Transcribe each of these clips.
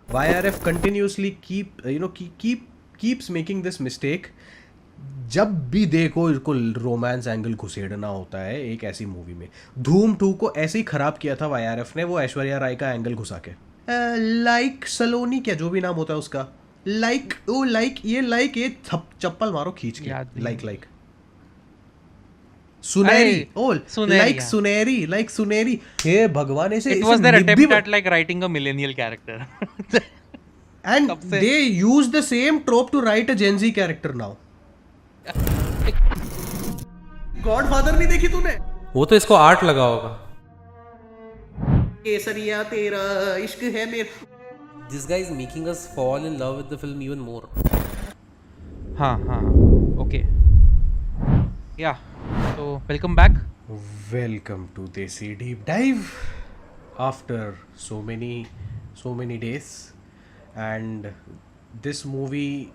YRF continuously keeps making this mistake. जब भी देखो इसको रोमांस एंगल घुसेड़ना होता है एक ऐसी मूवी में. धूम 2 को ऐसे ही खराब किया था YRF ने, वो ऐश्वर्या राय का एंगल घुसा के. लाइक सलोनी, क्या जो भी नाम होता है उसका, लाइक ओ लाइक ये चप्पल मारो खींच के. याद नहीं लाइक है। लाइक सुनहरी, अरे ओ सुनहरी, लाइक सुनहरी, लाइक सुनहरी. हे भगवान, ऐसे इट ऐसे वाज देयर निब्बी. Attempt at like writing a millennial character. And तब से they use the same trope to write a Gen Z character now. Godfather नहीं देखी तूने? वो तो इसको आर्ट लगा होगा. केसरिया तेरा इश्क है मेरा. This guy is making us fall in love with the film even more. हाँ हाँ ओके या तो welcome back. Welcome to Desi Deep Dive after so many days, and this movie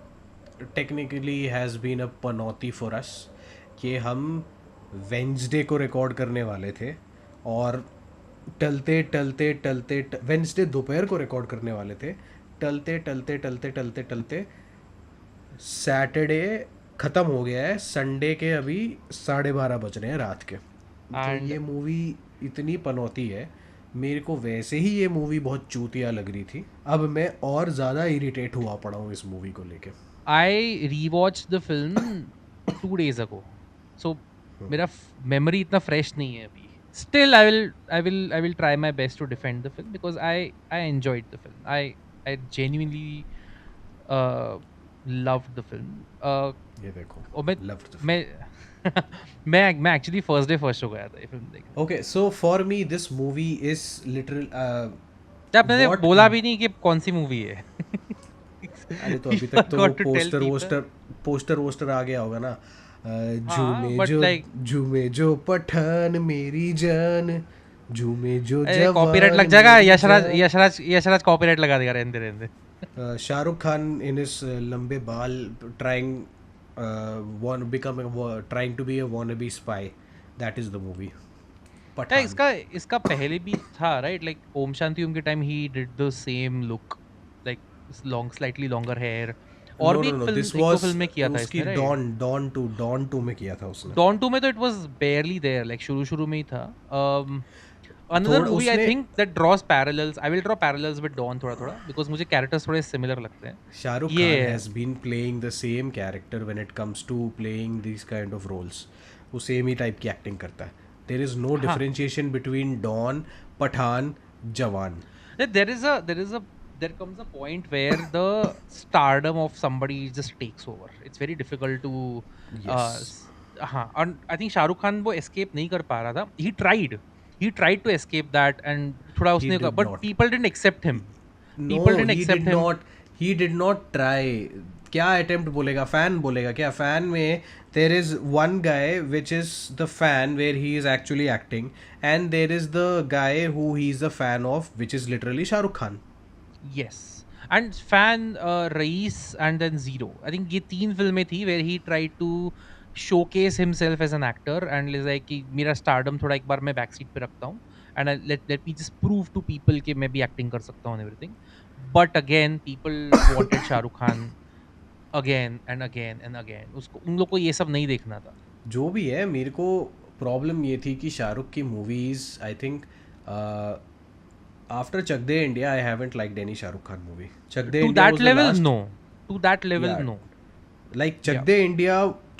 technically has been a panauti for us कि हम Wednesday को record करने वाले थे और टलते वेंसडे दोपहर को रिकॉर्ड करने वाले थे. टलते सैटरडे ख़त्म हो गया है. संडे के अभी 12:30 बज रहे हैं रात के. तो एंड ये मूवी इतनी पनौती है. मेरे को वैसे ही ये मूवी बहुत चूतिया लग रही थी, अब मैं और ज़्यादा इरिटेट हुआ पड़ा हूँ इस मूवी को लेके. I rewatch the film 2 days ago, so मेरा मेमोरी इतना फ्रेश नहीं है अभी. Still I will try my best to defend the film because I enjoyed the film. I genuinely loved the film. ये देखो, और मैं loved the film. मैं मैं actually first day first show गया था ये फिल्म देखने. Okay, so for me this movie is literal. आपने What? बोला भी नहीं कि कौन सी मूवी है. अरे तो We अभी तक तो वो forgot to tell people. Poster वोस्टर आ गया होगा ना. हाँ, but like झूमे जो पठान मेरी जान, झूमे जो जवान कॉपीराइट लग जाएगा. मेरी यशराज जान. यशराज यशराज कॉपीराइट लगा देगा. रहने दे, रहने दे. शाहरुख खान इन इस लंबे बाल trying trying to be a wannabe spy. That is the movie या पठान. इसका पहले भी था राइट. लाइक ओम शांति ओम के टाइम ही did the same look, like long slightly longer hair. और भी नो, दिस एक दो वाज फिल्म में किया था उसकी इसने राइट. डॉन टू में किया था उसने. डॉन 2 में तो it was barely there, like शुरू में ही था. अनदर थोड़ा मूवी आई उसने think that draws parallels. I will draw parallels with Don थोड़ा बिकॉज मुझे कैरेक्टर्स थोड़े सिमिलर लगते हैं. शाहरुख ये Khan has been playing the same character when it comes to playing these kind of roles. वो सेम ही टाइप की एक्टिंग करता है. There is no हाँ. differentiation between Dawn, पठान, जवान. There comes a point where the stardom of somebody just takes over. It's very difficult to Yes. हाँ. और I think Shahrukh Khan वो escape नहीं कर पा रहा था. He tried to escape that and थोड़ा He उसने did but not. people didn't accept him. No, People didn't he accept did him. not. He did not try. क्या attempt बोलेगा? Fan बोलेगा क्या? Fan में there is one guy which is the fan where he is actually acting, and there is the guy who he is a fan of, which is literally Shah Rukh Khan. Yes. And fan Raees and then Zero. I think ये 3 फिल्में थी where he tried to showcase himself as an actor and is like कि मेरा stardom थोड़ा एक बार मैं backseat पे रखता हूँ and let me just prove to people कि मैं भी acting कर सकता हूँ and everything. But again people wanted Shahrukh Khan again and again and again. उसको उन लोग को ये सब नहीं देखना था. जो भी है, मेरे को प्रॉब्लम ये थी कि शाहरुख की movies I think after Chak De India I haven't liked any Shahrukh Khan movie. Chak De To India that was the level, last. no. To that level, Yeah. no. Like Yeah.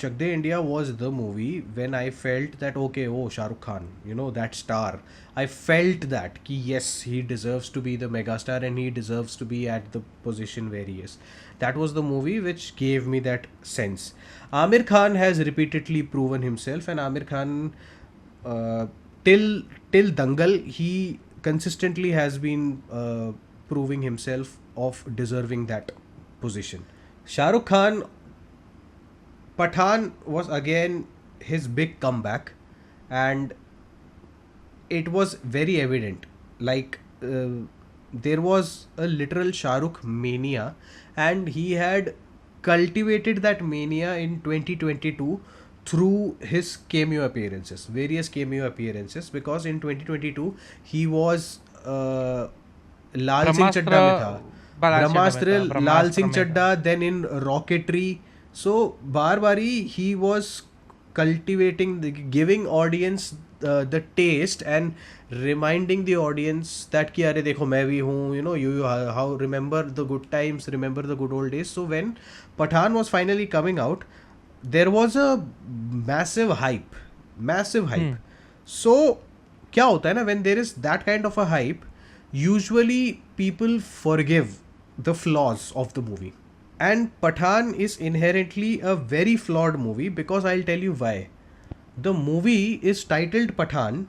Chak De India was the movie when I felt that okay, oh Shah Rukh Khan, you know, that star. I felt that ki yes, he deserves to be the megastar and he deserves to be at the position where he is. That was the movie which gave me that sense. Amir Khan has repeatedly proven himself, and Amir Khan till Dangal he consistently has been proving himself of deserving that position. Shah Rukh Khan, Pathaan was again his big comeback, and it was very evident. Like there was a literal Shah Rukh mania, and he had cultivated that mania in 2022 through his cameo appearances, various cameo appearances. Because in 2022 he was लाल सिंह चड्ढा में था. ब्रह्मास्त्र, लाल ब्रह्मास्त्र सिंह में था. Chadha, then in rocketry. सो बार बारी he was cultivating, giving audience the taste and reminding the audience that कि अरे देखो मैं भी हूँ, you know, you how remember the good times, remember the good old days. So when Pathaan was finally coming out, there was a massive hype, massive hype. So क्या होता है ना, when there is that kind of a hype, usually people forgive the flaws of the movie. And Pathaan is inherently a very flawed movie because I'll tell you why. The movie is titled Pathaan.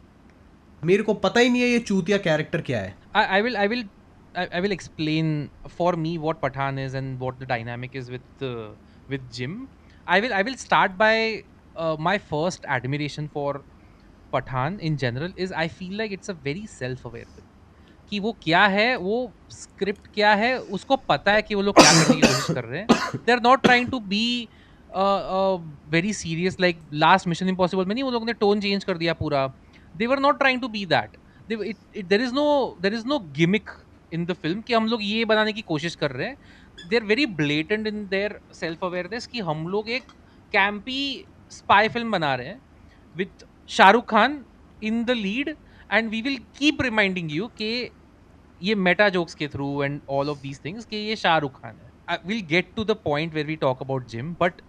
मेरे को पता ही नहीं है ये चूतिया character क्या है. I will explain for me what Pathaan is and what the dynamic is with Jim. I will start by my first admiration for Pathaan in general is I feel like it's a very self-aware film. कि वो क्या है, वो script क्या है, उसको पता है कि वो लोग क्या करने की कोशिश कर रहे हैं. They are not trying to be very serious like last mission impossible में नहीं वो लोगों ने टोन चेंज कर दिया पूरा. They were not trying to be that. There is no gimmick in the film कि हम लोग ये बनाने की कोशिश कर रहे हैं. They are very blatant in their self awareness कि हम लोग एक कैंपी स्पाई फिल्म बना रहे हैं with Shahrukh Khan in the lead. And we will keep reminding you कि ये मेटा जोक्स के through and all of these things कि ये शाहरुख खान है. I will get to the point where we talk about Jim. But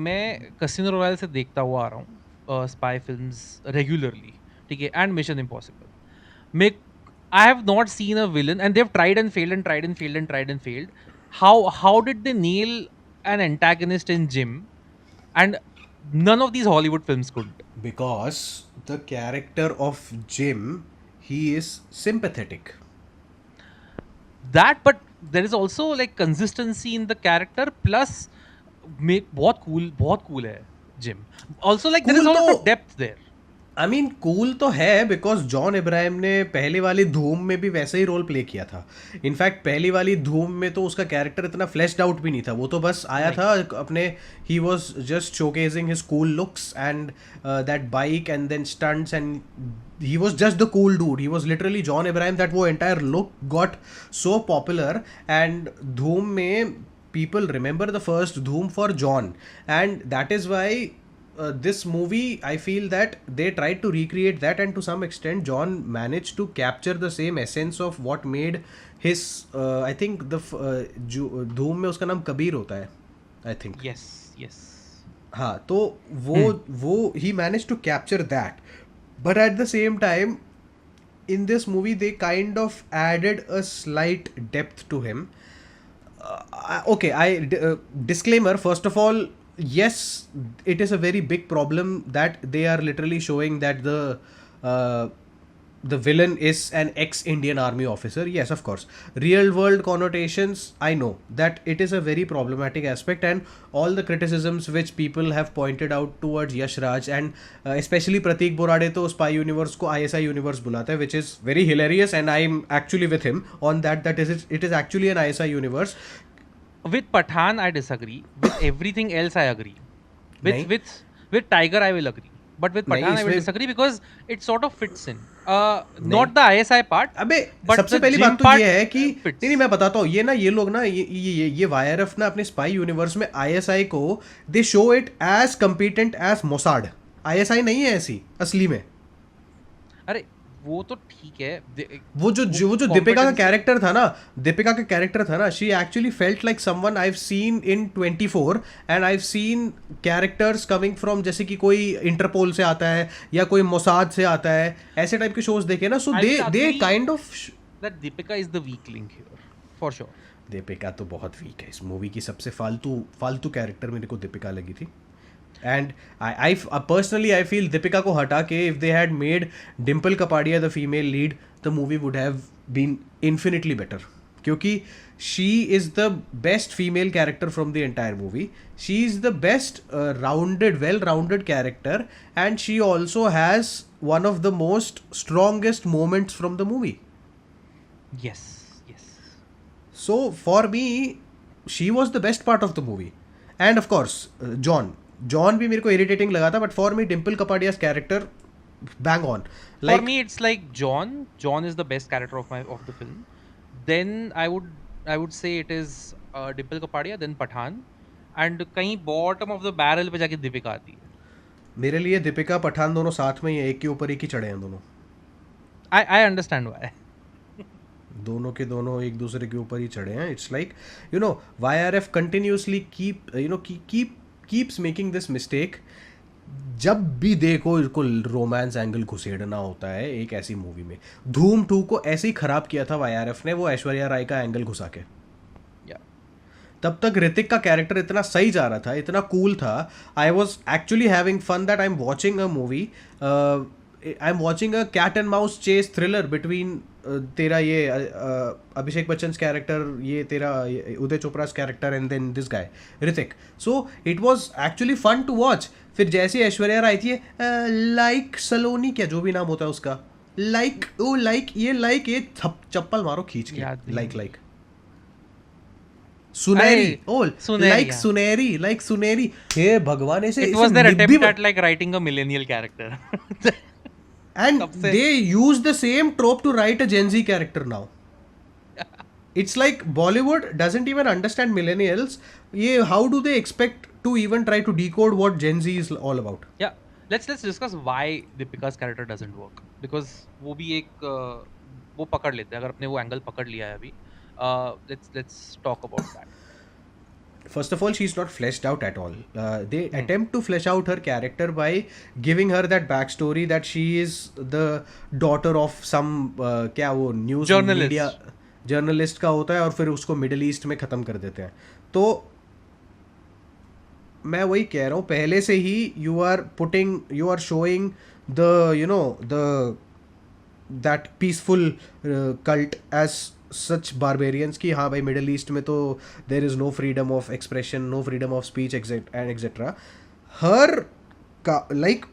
मैं कैसीनो रॉयल से देखता हुआ आ रहा हूँ स्पाई फिल्म्स रेगुलरली, ठीक है, एंड मिशन इम्पॉसिबल. मैं I have not seen a villain, and they've tried and failed and tried and failed and tried and failed. How did they nail an antagonist in Jim, and none of these Hollywood films could? Because the character of Jim, he is sympathetic. That, but there is also like consistency in the character. Plus, बहुत cool है Jim. Also, like there is a lot of depth there. I mean cool तो है because John Ibrahim ने पहली वाली धूम में भी वैसे ही रोल प्ले किया था. इनफैक्ट पहली वाली धूम में तो उसका कैरेक्टर इतना फ्लैश्ड आउट भी नहीं था. वो तो बस आया था अपने, he was just showcasing his cool looks and that bike and then stunts and he was just the cool dude. He was literally John Ibrahim. That वो entire look got so popular, and Dhoom में people remember the first Dhoom for John, and that is why this movie, I feel that they tried to recreate that, and to some extent John managed to capture the same essence of what made his I think the Dhoom में उसका नाम कबीर होता है, I think. Yes. हाँ, तो वो he managed to capture that. But at the same time, in this movie, they kind of added a slight depth to him. Disclaimer, first of all, yes, it is a very big problem that they are literally showing that the villain is an ex-Indian army officer. Yes, of course. Real world connotations, I know that it is a very problematic aspect, and all the criticisms which people have pointed out towards Yash Raj and especially Pratik Borade to Spy Universe को ISI Universe बुलाता है, which is very hilarious, and I am actually with him on that it is actually an ISI Universe. With Pathaan, I disagree. With everything else, I agree. With Tiger, I will agree. But with Pathaan, I will disagree because it sort of fits in. Not the ISI part. अबे सबसे पहली बात तो ये है कि नहीं मैं बताता हूँ, ये लोग ना ये YRF ना अपने स्पाई यूनिवर्स में ISI को they show it as competent as Mossad. ISI नहीं है ऐसी असली में. अरे वो तो ठीक है. वो जो दीपिका का कैरेक्टर था ना, she actually felt like someone I have seen in 24, and I have seen characters coming from, जैसे कि कोई इंटरपोल से आता है या कोई मोसाद से आता है, ऐसे टाइप के शोज देखे ना. So they kind of that Deepika is the weak link here for sure. Deepika तो बहुत वीक है. इस मूवी की सबसे फालतू कैरेक्टर मेरे को दीपिका लगी थी. And I personally I feel Deepika को हटा के if they had made Dimple Kapadia the female lead, the movie would have been infinitely better. क्योंकि she is the best female character from the entire movie. She is the best well-rounded character, and she also has one of the most strongest moments from the movie. Yes. So for me, she was the best part of the movie. And of course, John भी मेरे को irritating लगा था, but for me Dimple Kapadia's character bang on. For me it's like John is the best character of the film. Then I I would say it is Dimple Kapadia, then Pathaan, and कहीं bottom of the barrel पे जाके दीपिका आती है. मेरे लिए दीपिका पठान दोनों साथ में ही है, एक के ऊपर एक ही चढ़े हैं दोनों. I understand why. दोनों के दोनों एक दूसरे के ऊपर ही चढ़े हैं. It's like YRF continuously keeps making this mistake. जब भी देखो इसको रोमांस एंगल घुसेड़ना होता है एक ऐसी मूवी में. धूम 2 को ऐसे ही खराब किया था YRF ने, वो ऐश्वर्या राय का एंगल घुसा के. Yeah. तब तक ऋतिक का कैरेक्टर इतना सही जा रहा था, इतना कूल था. I was actually having fun that I am watching a movie. I am watching a cat and mouse chase thriller between तेरा ये अभिषेक बच्चन कैरेक्टर, ये तेरा Uday Chopra's character and then this guy Hrithik. So it was actually fun to watch. फिर जैसे ऐश्वर्या राय थी like सलोनी, क्या जो भी नाम होता है उसका, लाइक ओ लाइक ये चप्पल मारो खींच के, याद नहीं। लाइक सुनहरी, अरे, ओ सुनहरी, लाइक हाँ। सुनहरी, लाइक सुनहरी. हे भगवान, ऐसे It was their attempt at like writing a millennial character. and तब से- they use the same trope to write a Gen Z character now. It's like Bollywood doesn't even understand millennials. ये how do they expect to even try to decode what Gen Z is all about? Yeah, let's discuss why Deepika's character doesn't work, because वो भी एक वो पकड़ लेते हैं, अगर अपने वो एंगल पकड़ लिया है अभी. Let's talk about that. First of all, she's not fleshed out at all. They attempt to flesh out her character by giving her that backstory that she is the daughter of some क्या वो news Journalist. Media journalist का होता है, और फिर उसको middle east में ख़त्म कर देते हैं. तो मैं वही कह रहा हूँ, पहले से ही you are showing the that peaceful cult as such barbarians की. हाँ भाई, मिडल ईस्ट में तो there is no freedom of expression, no freedom of speech and etcetera. Her का like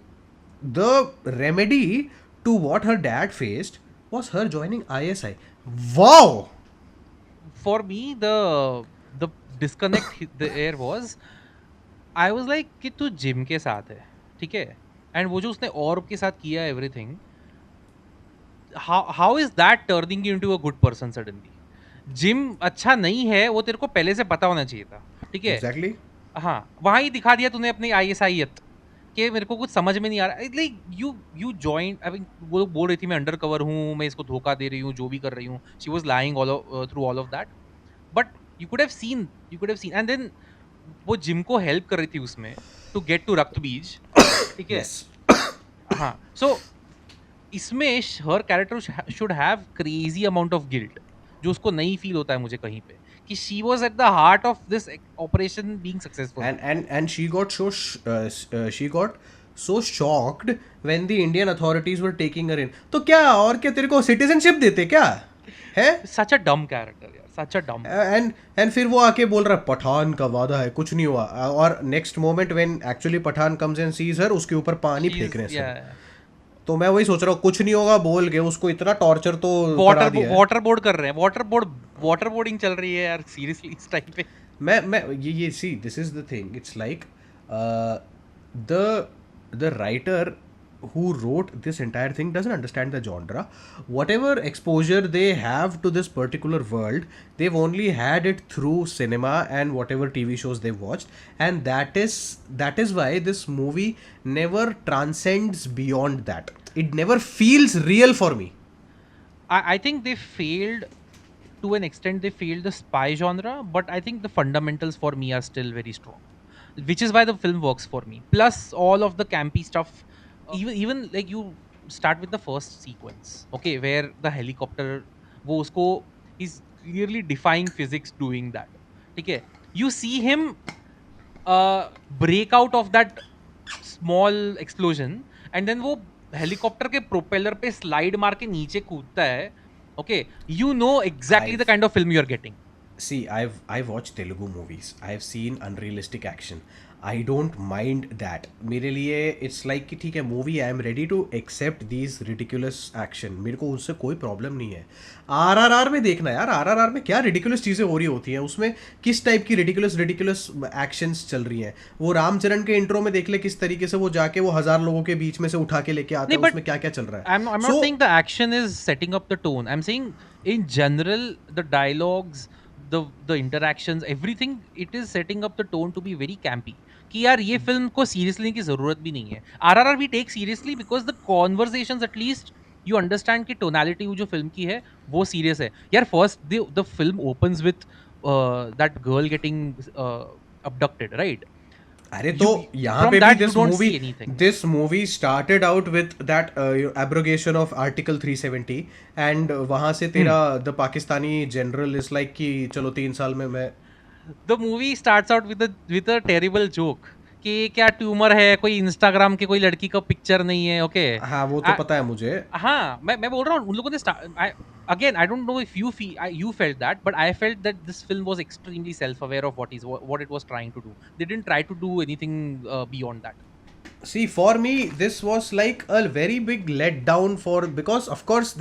the remedy to what her dad faced was her joining ISI. Wow. For me, the disconnect there was, I was like कि तू gym के साथ है, ठीक है, and वो जो उसने और के साथ किया everything, how is that turning you into a good person suddenly? Gym अच्छा नहीं है, वो तेरे को पहले से पता होना चाहिए था, ठीक है. एग्जैक्टली. हाँ, वहाँ ही दिखा दिया तूने अपनी ISIयत कि मेरे को कुछ समझ में नहीं आ रहा. Like you join, I mean वो लोग बोल रही थी मैं अंडर कवर हूँ, मैं इसको धोखा दे रही हूँ, जो भी कर रही हूँ. She was lying through all of that, but you could have seen and then वो जिम को हेल्प कर रही थी उसमें टू गेट टू रक्त बीज, ठीक है. हाँ, सो इसमें हर character should have crazy amount of guilt, जो उसको नहीं फील होता है मुझे कहीं पे, कि she was at the heart of this operation being successful. And she got she got so shocked when the Indian authorities were taking her in. तो क्या, और क्या तेरे को सिटीजनशिप देते क्या है? Such a dumb character यार, such a dumb. And फिर वो आके बोल रहा है पठान का वादा है, कुछ नहीं हुआ. और next moment when actually Pathaan comes and sees her, उसके ऊपर पानी फेंक रहे हैं सब. तो मैं वही सोच रहा हूँ, कुछ नहीं होगा बोल के उसको इतना टॉर्चर तो करा दिया है. वाटर बोर्ड कर रहे हैं, वाटर बोर्डिंग चल रही है यार सीरियसली इस टाइम पे. मैं ये सी this is the thing. It's like the writer who wrote this entire thing doesn't understand the genre. Whatever exposure they have to this particular world, they've only had it through cinema and whatever TV shows they've watched, and that is why this movie never transcends beyond that. It never feels real for me. I think they failed to an extent. They failed the spy genre, but I think the fundamentals for me are still very strong, which is why the film works for me. Plus all of the campy stuff, even like you start with the first sequence, okay, where the helicopter, wo usko is clearly defying physics doing that, ठीक है. You see him break out of that small explosion, and then वो helicopter के propeller पे slide मार के नीचे कूदता है. Okay, you know exactly the kind of film you're getting. See, I've watched Telugu movies. I've seen unrealistic action. I don't mind that. मेरे लिए it's like कि ठीक है movie, I am ready to accept these ridiculous action. मेरे को उससे कोई problem नहीं है. RRR में देखना यार, RRR में क्या ridiculous चीज़ें हो रही होती हैं, उसमें किस टाइप की ridiculous actions चल रही हैं. वो रामचरण के इंट्रो में देख ले किस तरीके से वो जाके वो 1000 लोगों के बीच में से उठा के लेके आता है, उसमें क्या क्या चल रहा है. I'm not saying the action is setting up the tone. I'm saying in general the dialogues, the interactions, everything, it is setting up the tone to be very campy कि यार ये फिल्म को सीरियसली लेने की जरूरत भी नहीं है. RRR we take seriously because the conversations at least you understand कि टोनालिटी जो फिल्म की है वो सीरियस है यार. First the film opens with that girl getting abducted, right? अरे तो यहाँ From पे भी that you don't see anything. This movie started out with that abrogation of article 370 and वहां से तेरा the Pakistani general is like कि चलो 3 साल में मैं The movie starts out with a terrible joke कि क्या ट्यूमर है, कोई इंस्टाग्राम के कोई लड़की का पिक्चर नहीं है. ओके हाँ वो तो पता है मुझे. हाँ मैं बोल रहा हूँ उन लोगों ने again I don't know if you felt that, but I felt that this film was extremely self-aware of what it was trying to do. They didn't try to do anything beyond that. See, for me this was like a very big letdown because of course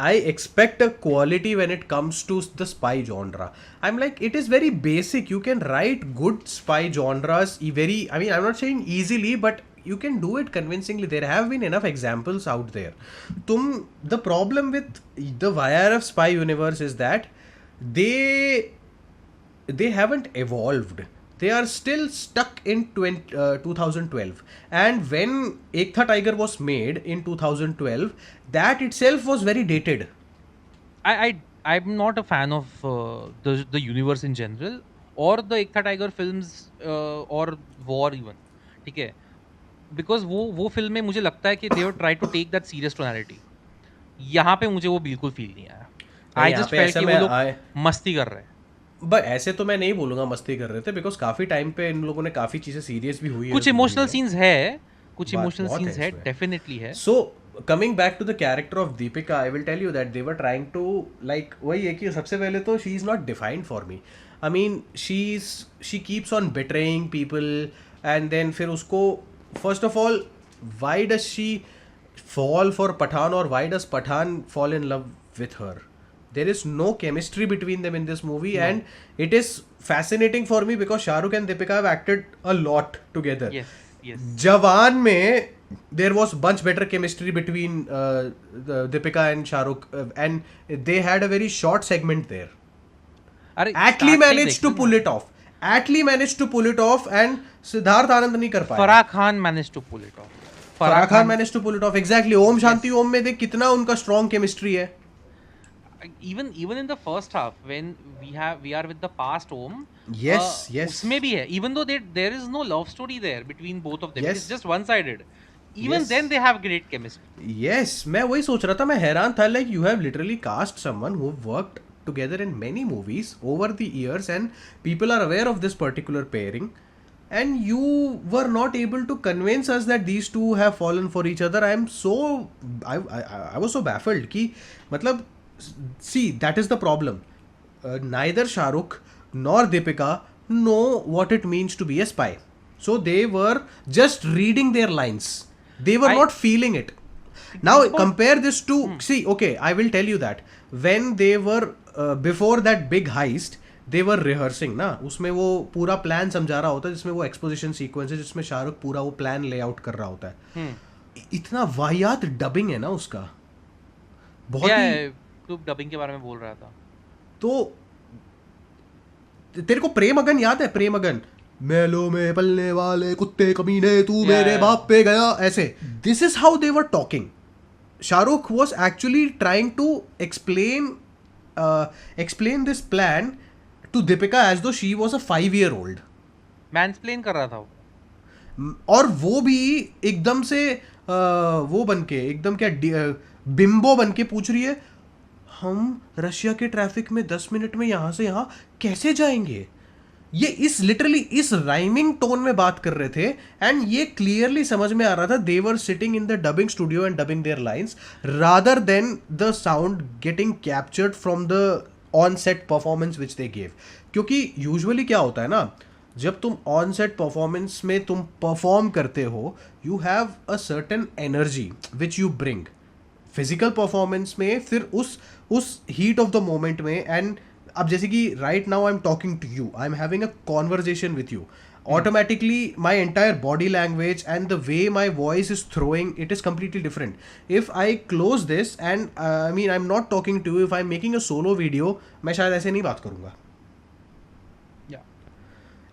I expect a quality when it comes to the spy genre. I'm like, it is very basic. You can write good spy genres I mean, I'm not saying easily, but you can do it convincingly. There have been enough examples out there. The problem with the YRF spy universe is that they haven't evolved. They are still stuck in 2012. And when Ek Tha Tiger was made in 2012, that itself was very dated. I'm not a fan of the universe in general or the Ek Tha Tiger films or War even. ठीक है, because वो film में मुझे लगता है कि they were trying to take that serious tonality. यहाँ पे मुझे वो बिल्कुल फील नहीं आया. I just felt कि वो लोग मस्ती कर रहे हैं. बट ऐसे तो मैं नहीं बोलूंगा मस्ती कर रहे थे, बिकॉज काफी टाइम पे इन लोगों ने काफी चीजें सीरियस भी हुई है. कुछ इमोशनल सीन्स है डेफिनेटली है. So coming back to the character of Deepika, I will tell you that they were trying to like वही है कि सबसे पहले तो she is not defined for me. I mean she keeps on betraying people and then फिर उसको first of all why does she fall for Pathaan और why does Pathaan fall in love with her? There is no chemistry between them in this movie. No. And it is fascinating for me because Shah Rukh and Deepika have acted a lot together. Yes. Jawan mein there was much better chemistry between Deepika and Shah Rukh and they had a very short segment there. Atlee managed to pull it off. And Siddharth Anand नहीं कर पाया. Farah Khan managed to pull it off. Exactly. Om Shanti Om में देख कितना उनका strong chemistry है. Even in the first half when we are with the past Om, yes उसमें भी है, even though there is no love story there between both of them. Yes. It's just one sided. Even then they have great chemistry. Yes, मैं वही सोच रहा था, मैं हैरान था, like you have literally cast someone who worked together in many movies over the years and people are aware of this particular pairing and you were not able to convince us that these two have fallen for each other. I was so baffled कि मतलब see, that is the problem. Neither Shah Rukh nor Deepika know what it means to be a spy. So they were just reading their lines. They were not feeling it. Now compare this to see, okay, I will tell you that when they were before that big heist, they were rehearsing ना, उसमें वो पूरा plan समझा रहा होता है, जिसमें वो एक्सपोजिशन सीक्वेंस है जिसमें शाहरुख पूरा वो प्लान लेआउट कर रहा होता है. इतना वाहियात डबिंग है ना उसका, बहुत ही. तू डबिंग के बारे में बोल रहा था तो तेरे को प्रेमगन याद है? प्रेमगन, मेलो में पलने वाले कुत्ते कमीने तू मेरे बाप पे गया, ऐसे. This is how they were talking. Shahrukh was actually trying to explain this plan to Deepika as though she was a 5-year-old. मैंसप्लेन कर रहा था वो. और वो भी एकदम से वो बन के एकदम क्या बिम्बो बन के पूछ रही है, हम रशिया के ट्रैफिक में 10 मिनट में यहाँ से यहाँ कैसे जाएंगे? ये इस लिटरली इस राइमिंग टोन में बात कर रहे थे एंड ये क्लियरली समझ में आ रहा था they were sitting in the dubbing studio and dubbing their lines rather than the sound getting captured from the on set performance which they gave. क्योंकि यूजुअली क्या होता है ना, जब तुम ऑन सेट परफॉर्मेंस में तुम परफॉर्म करते हो, you have a certain energy which you bring. Physical performance में फिर उस हीट ऑफ द मोमेंट में, एंड अब जैसे कि right now I am talking to you, I am having a conversation with you, automatically my entire body language and the way my voice is throwing, it is completely different. If I close this and I mean I'm not talking to you, if I'm making a solo video, मैं शायद ऐसे नहीं बात करूँगा. Yeah.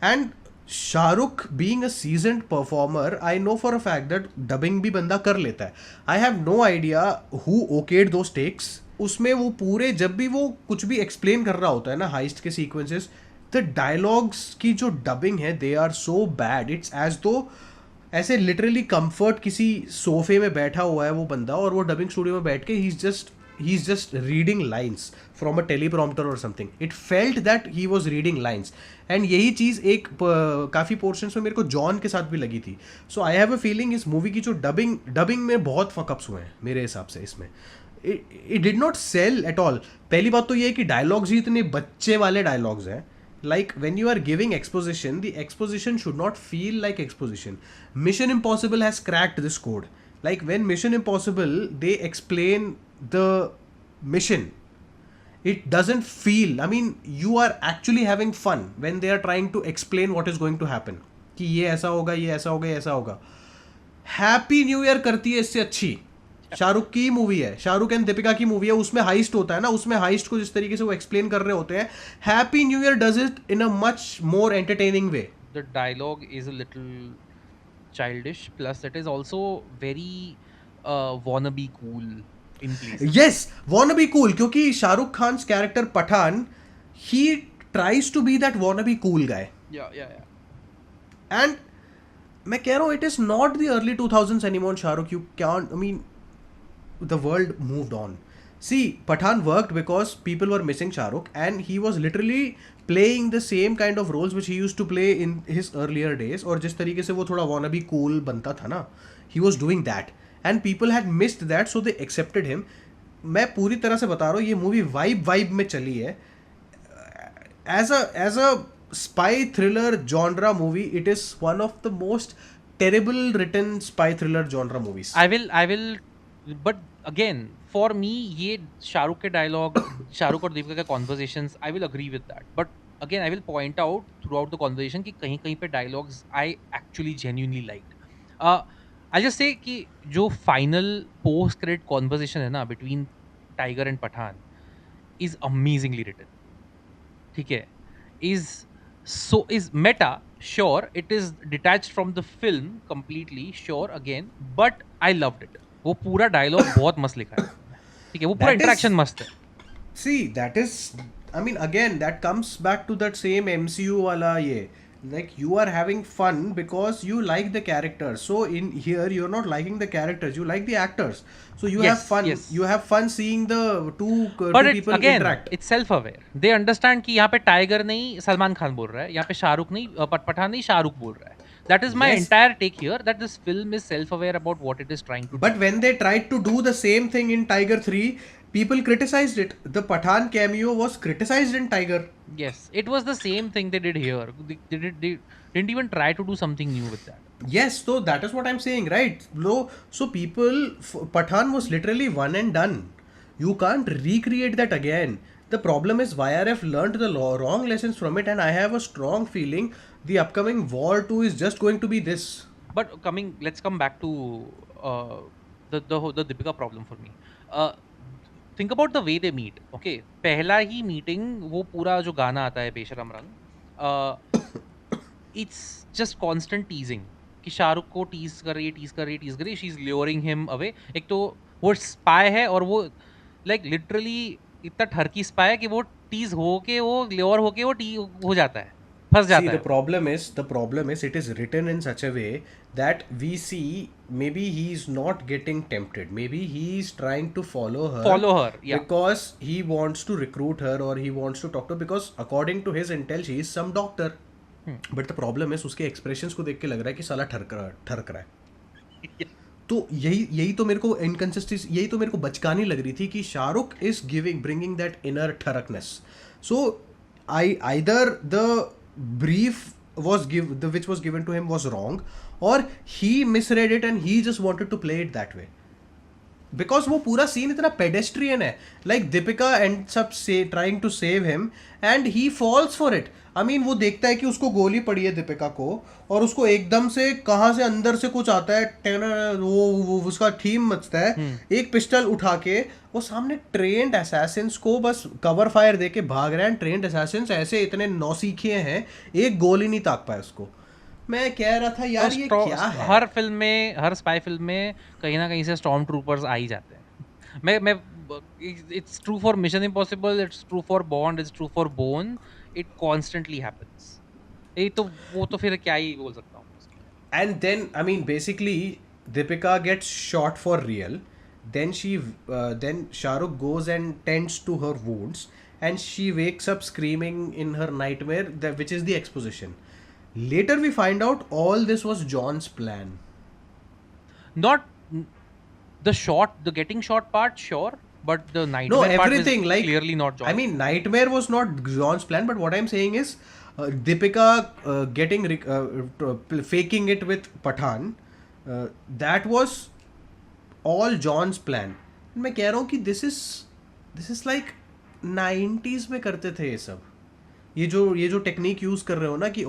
And Shahrukh being a seasoned performer, I know for a fact that dubbing भी बंदा कर लेता है. I have no idea who okayed those takes. उसमें वो पूरे जब भी वो कुछ भी explain कर रहा होता है ना heist के sequences, the dialogues की जो dubbing है, they are so bad. It's as though ऐसे लिटरली कंफर्ट किसी सोफे में बैठा हुआ है वो बंदा और वो डबिंग स्टूडियो में बैठ के he's just reading lines from a teleprompter or something. It felt that he was reading lines. And यही चीज़ एक काफ़ी पोर्शंस में मेरे को जॉन के साथ भी लगी थी. सो आई हैव अ फीलिंग इस मूवी की जो डबिंग में बहुत फकअप्स हुए हैं मेरे हिसाब से इसमें. It did not sell at all. पहली बात तो ये है कि डायलॉग्स ही इतने बच्चे वाले डायलॉग्स हैं. Like when you are giving exposition, the exposition should not feel like exposition. Mission Impossible has cracked this code. Like when Mission Impossible, they explain the mission, it doesn't feel, I mean, you are actually having fun when they are trying to explain what is going to happen. कि ये ऐसा होगा, ये ऐसा होगा, ये ऐसा होगा. हैप्पी न्यू ईयर करती है इससे अच्छी. शाहरुख की मूवी है, शाहरुख एंड दीपिका की मूवी है, उसमें हाइस्ट होता है ना, उसमें हाइस्ट को जिस तरीके से वो एक्सप्लेन कर रहे होते हैं, happy new year does it in a much more entertaining way. The dialogue is a little childish, plus it is also very wannabe cool in places. Yes, wannabe cool, क्योंकि Shahrukh Khan's character Pathaan, he tries to be that wannabe cool guy. Yeah. And मैं कह रहा हूँ, it is not the early 2000s anymore, Shahrukh. You can't, I mean, the world moved on. See, Pathaan worked because people were missing Shahrukh, and he was literally playing the same kind of roles which he used to play in his earlier days. और जिस तरीके से वो थोड़ा wannabe cool बनता था ना, he was doing that. And people had missed that, so they accepted him. मैं पूरी तरह से बता रहा हूँ, ये मूवी वाइब में चली है. As a spy thriller genre movie, it is one of the most terrible written spy thriller genre movies. I will, but again, for me, ये शाहरुख के dialogue, शाहरुख और दीपिका के conversations, I will agree with that. But again, I will point out throughout the conversation कि कहीं पे dialogues I actually genuinely liked. I'll just say कि जो final post credit conversation है ना between Tiger and Pathaan is amazingly written. ठीक है, is meta, sure, it is detached from the film completely, sure, again, but I loved it. वो पूरा dialogue बहुत मस्त लिखा है. ठीक है, वो पूरा इंटरेक्शन मस्त है. See, that is, I mean, again, that comes back to that same MCU वाला ये. Like, you are having fun because you like the characters. So in here, you're not liking the characters, you like the actors. So you have fun. Yes. You have fun seeing the two But people again, interact. it's self-aware. They understand कि यहाँ पे tiger नहीं सलमान खान बोल रहा है, यहाँ पे शाहरुख नहीं पठान नहीं शाहरुख बोल रहा है. That is my Yes. entire take here, that this film is self-aware about what it is trying to do. But when they tried to do the same thing in Tiger 3, people criticized it. The Pathaan cameo was criticized in Tiger. Yes, it was the same thing they did here. They didn't even try to do something new with that. Yes, so that is what I'm saying, right? So people, Pathaan was literally one and done. You can't recreate that again. The problem is YRF learned the wrong lessons from it, and I have a strong feeling the upcoming War 2 is just going to be this. But let's come back to the Deepika problem for me. Think about the way they meet. Okay, पहला ही meeting वो पूरा जो गाना आता है बेशरम रंग, it's just constant teasing कि शाहरुख को टीज कर रही है, she is luring him away. एक तो वो स्पाई है और वो लाइक लिटरली इतना ठरकी स्पाई है कि वो टीज होके वो ल्योर होके वो हो जाता है, फंस जाता है. The problem is it is written in such a way that we see maybe he is not getting tempted. Maybe he is trying to follow her, yeah, because he wants to recruit her or he wants to talk to her, because according to his intel she is some doctor. But the problem is उसके expressions को देख के लग रहा है कि साला ठरक रहा है. तो यही तो मेरे को inconsistency, यही तो मेरे को बचकानी लग रही थी कि Shahrukh is bringing that inner ठरकनेस. So either the brief which was given to him was wrong, or he misread it and he just wanted to play it that way. Because वो पूरा सीन इतना पेडेस्ट्रियन है, like Deepika ends up से trying to save him and he falls for it. I mean वो देखता है कि उसको गोली पड़ी है दीपिका को, और उसको एकदम से कहाँ से अंदर से कुछ आता है, वो उसका थीम मचता है, एक पिस्टल उठा के वो सामने ट्रेंड असैसिन्स को बस कवर फायर दे के भाग रहे हैं। ट्रेंड असैसिन्स ऐसे इतने नौसीखिए हैं, एक गोली नहीं ताक पाए उसको। मैं कह रहा था यार ये क्या है। हर फिल्म में, हर स्पाई फिल्म में कहीं ना कहीं से स्टॉर्म ट्रूपर्स आ ही जाते हैं। मैं it's true for mission impossible, it's true for bond, it's true for bone, it constantly happens. ये तो वो तो फिर क्या ही बोल सकता हूँ उसके लिए। And then I mean basically Deepika gets shot for real, then then Shah Rukh goes and tends to her wounds, and she wakes up screaming in her nightmare, which is the exposition. Later we find out all this was John's plan. Not the getting shot part, sure, but the No, nightmare part was everything like clearly not John. I mean, nightmare was not John's plan, but what I'm saying is, Deepika faking it with Pathaan, that was all John's plan. मैं कह रहा हूँ कि this is like 90s में करते थे ये सब। ये जो टेक्निक यूज कर रहे हो ना कि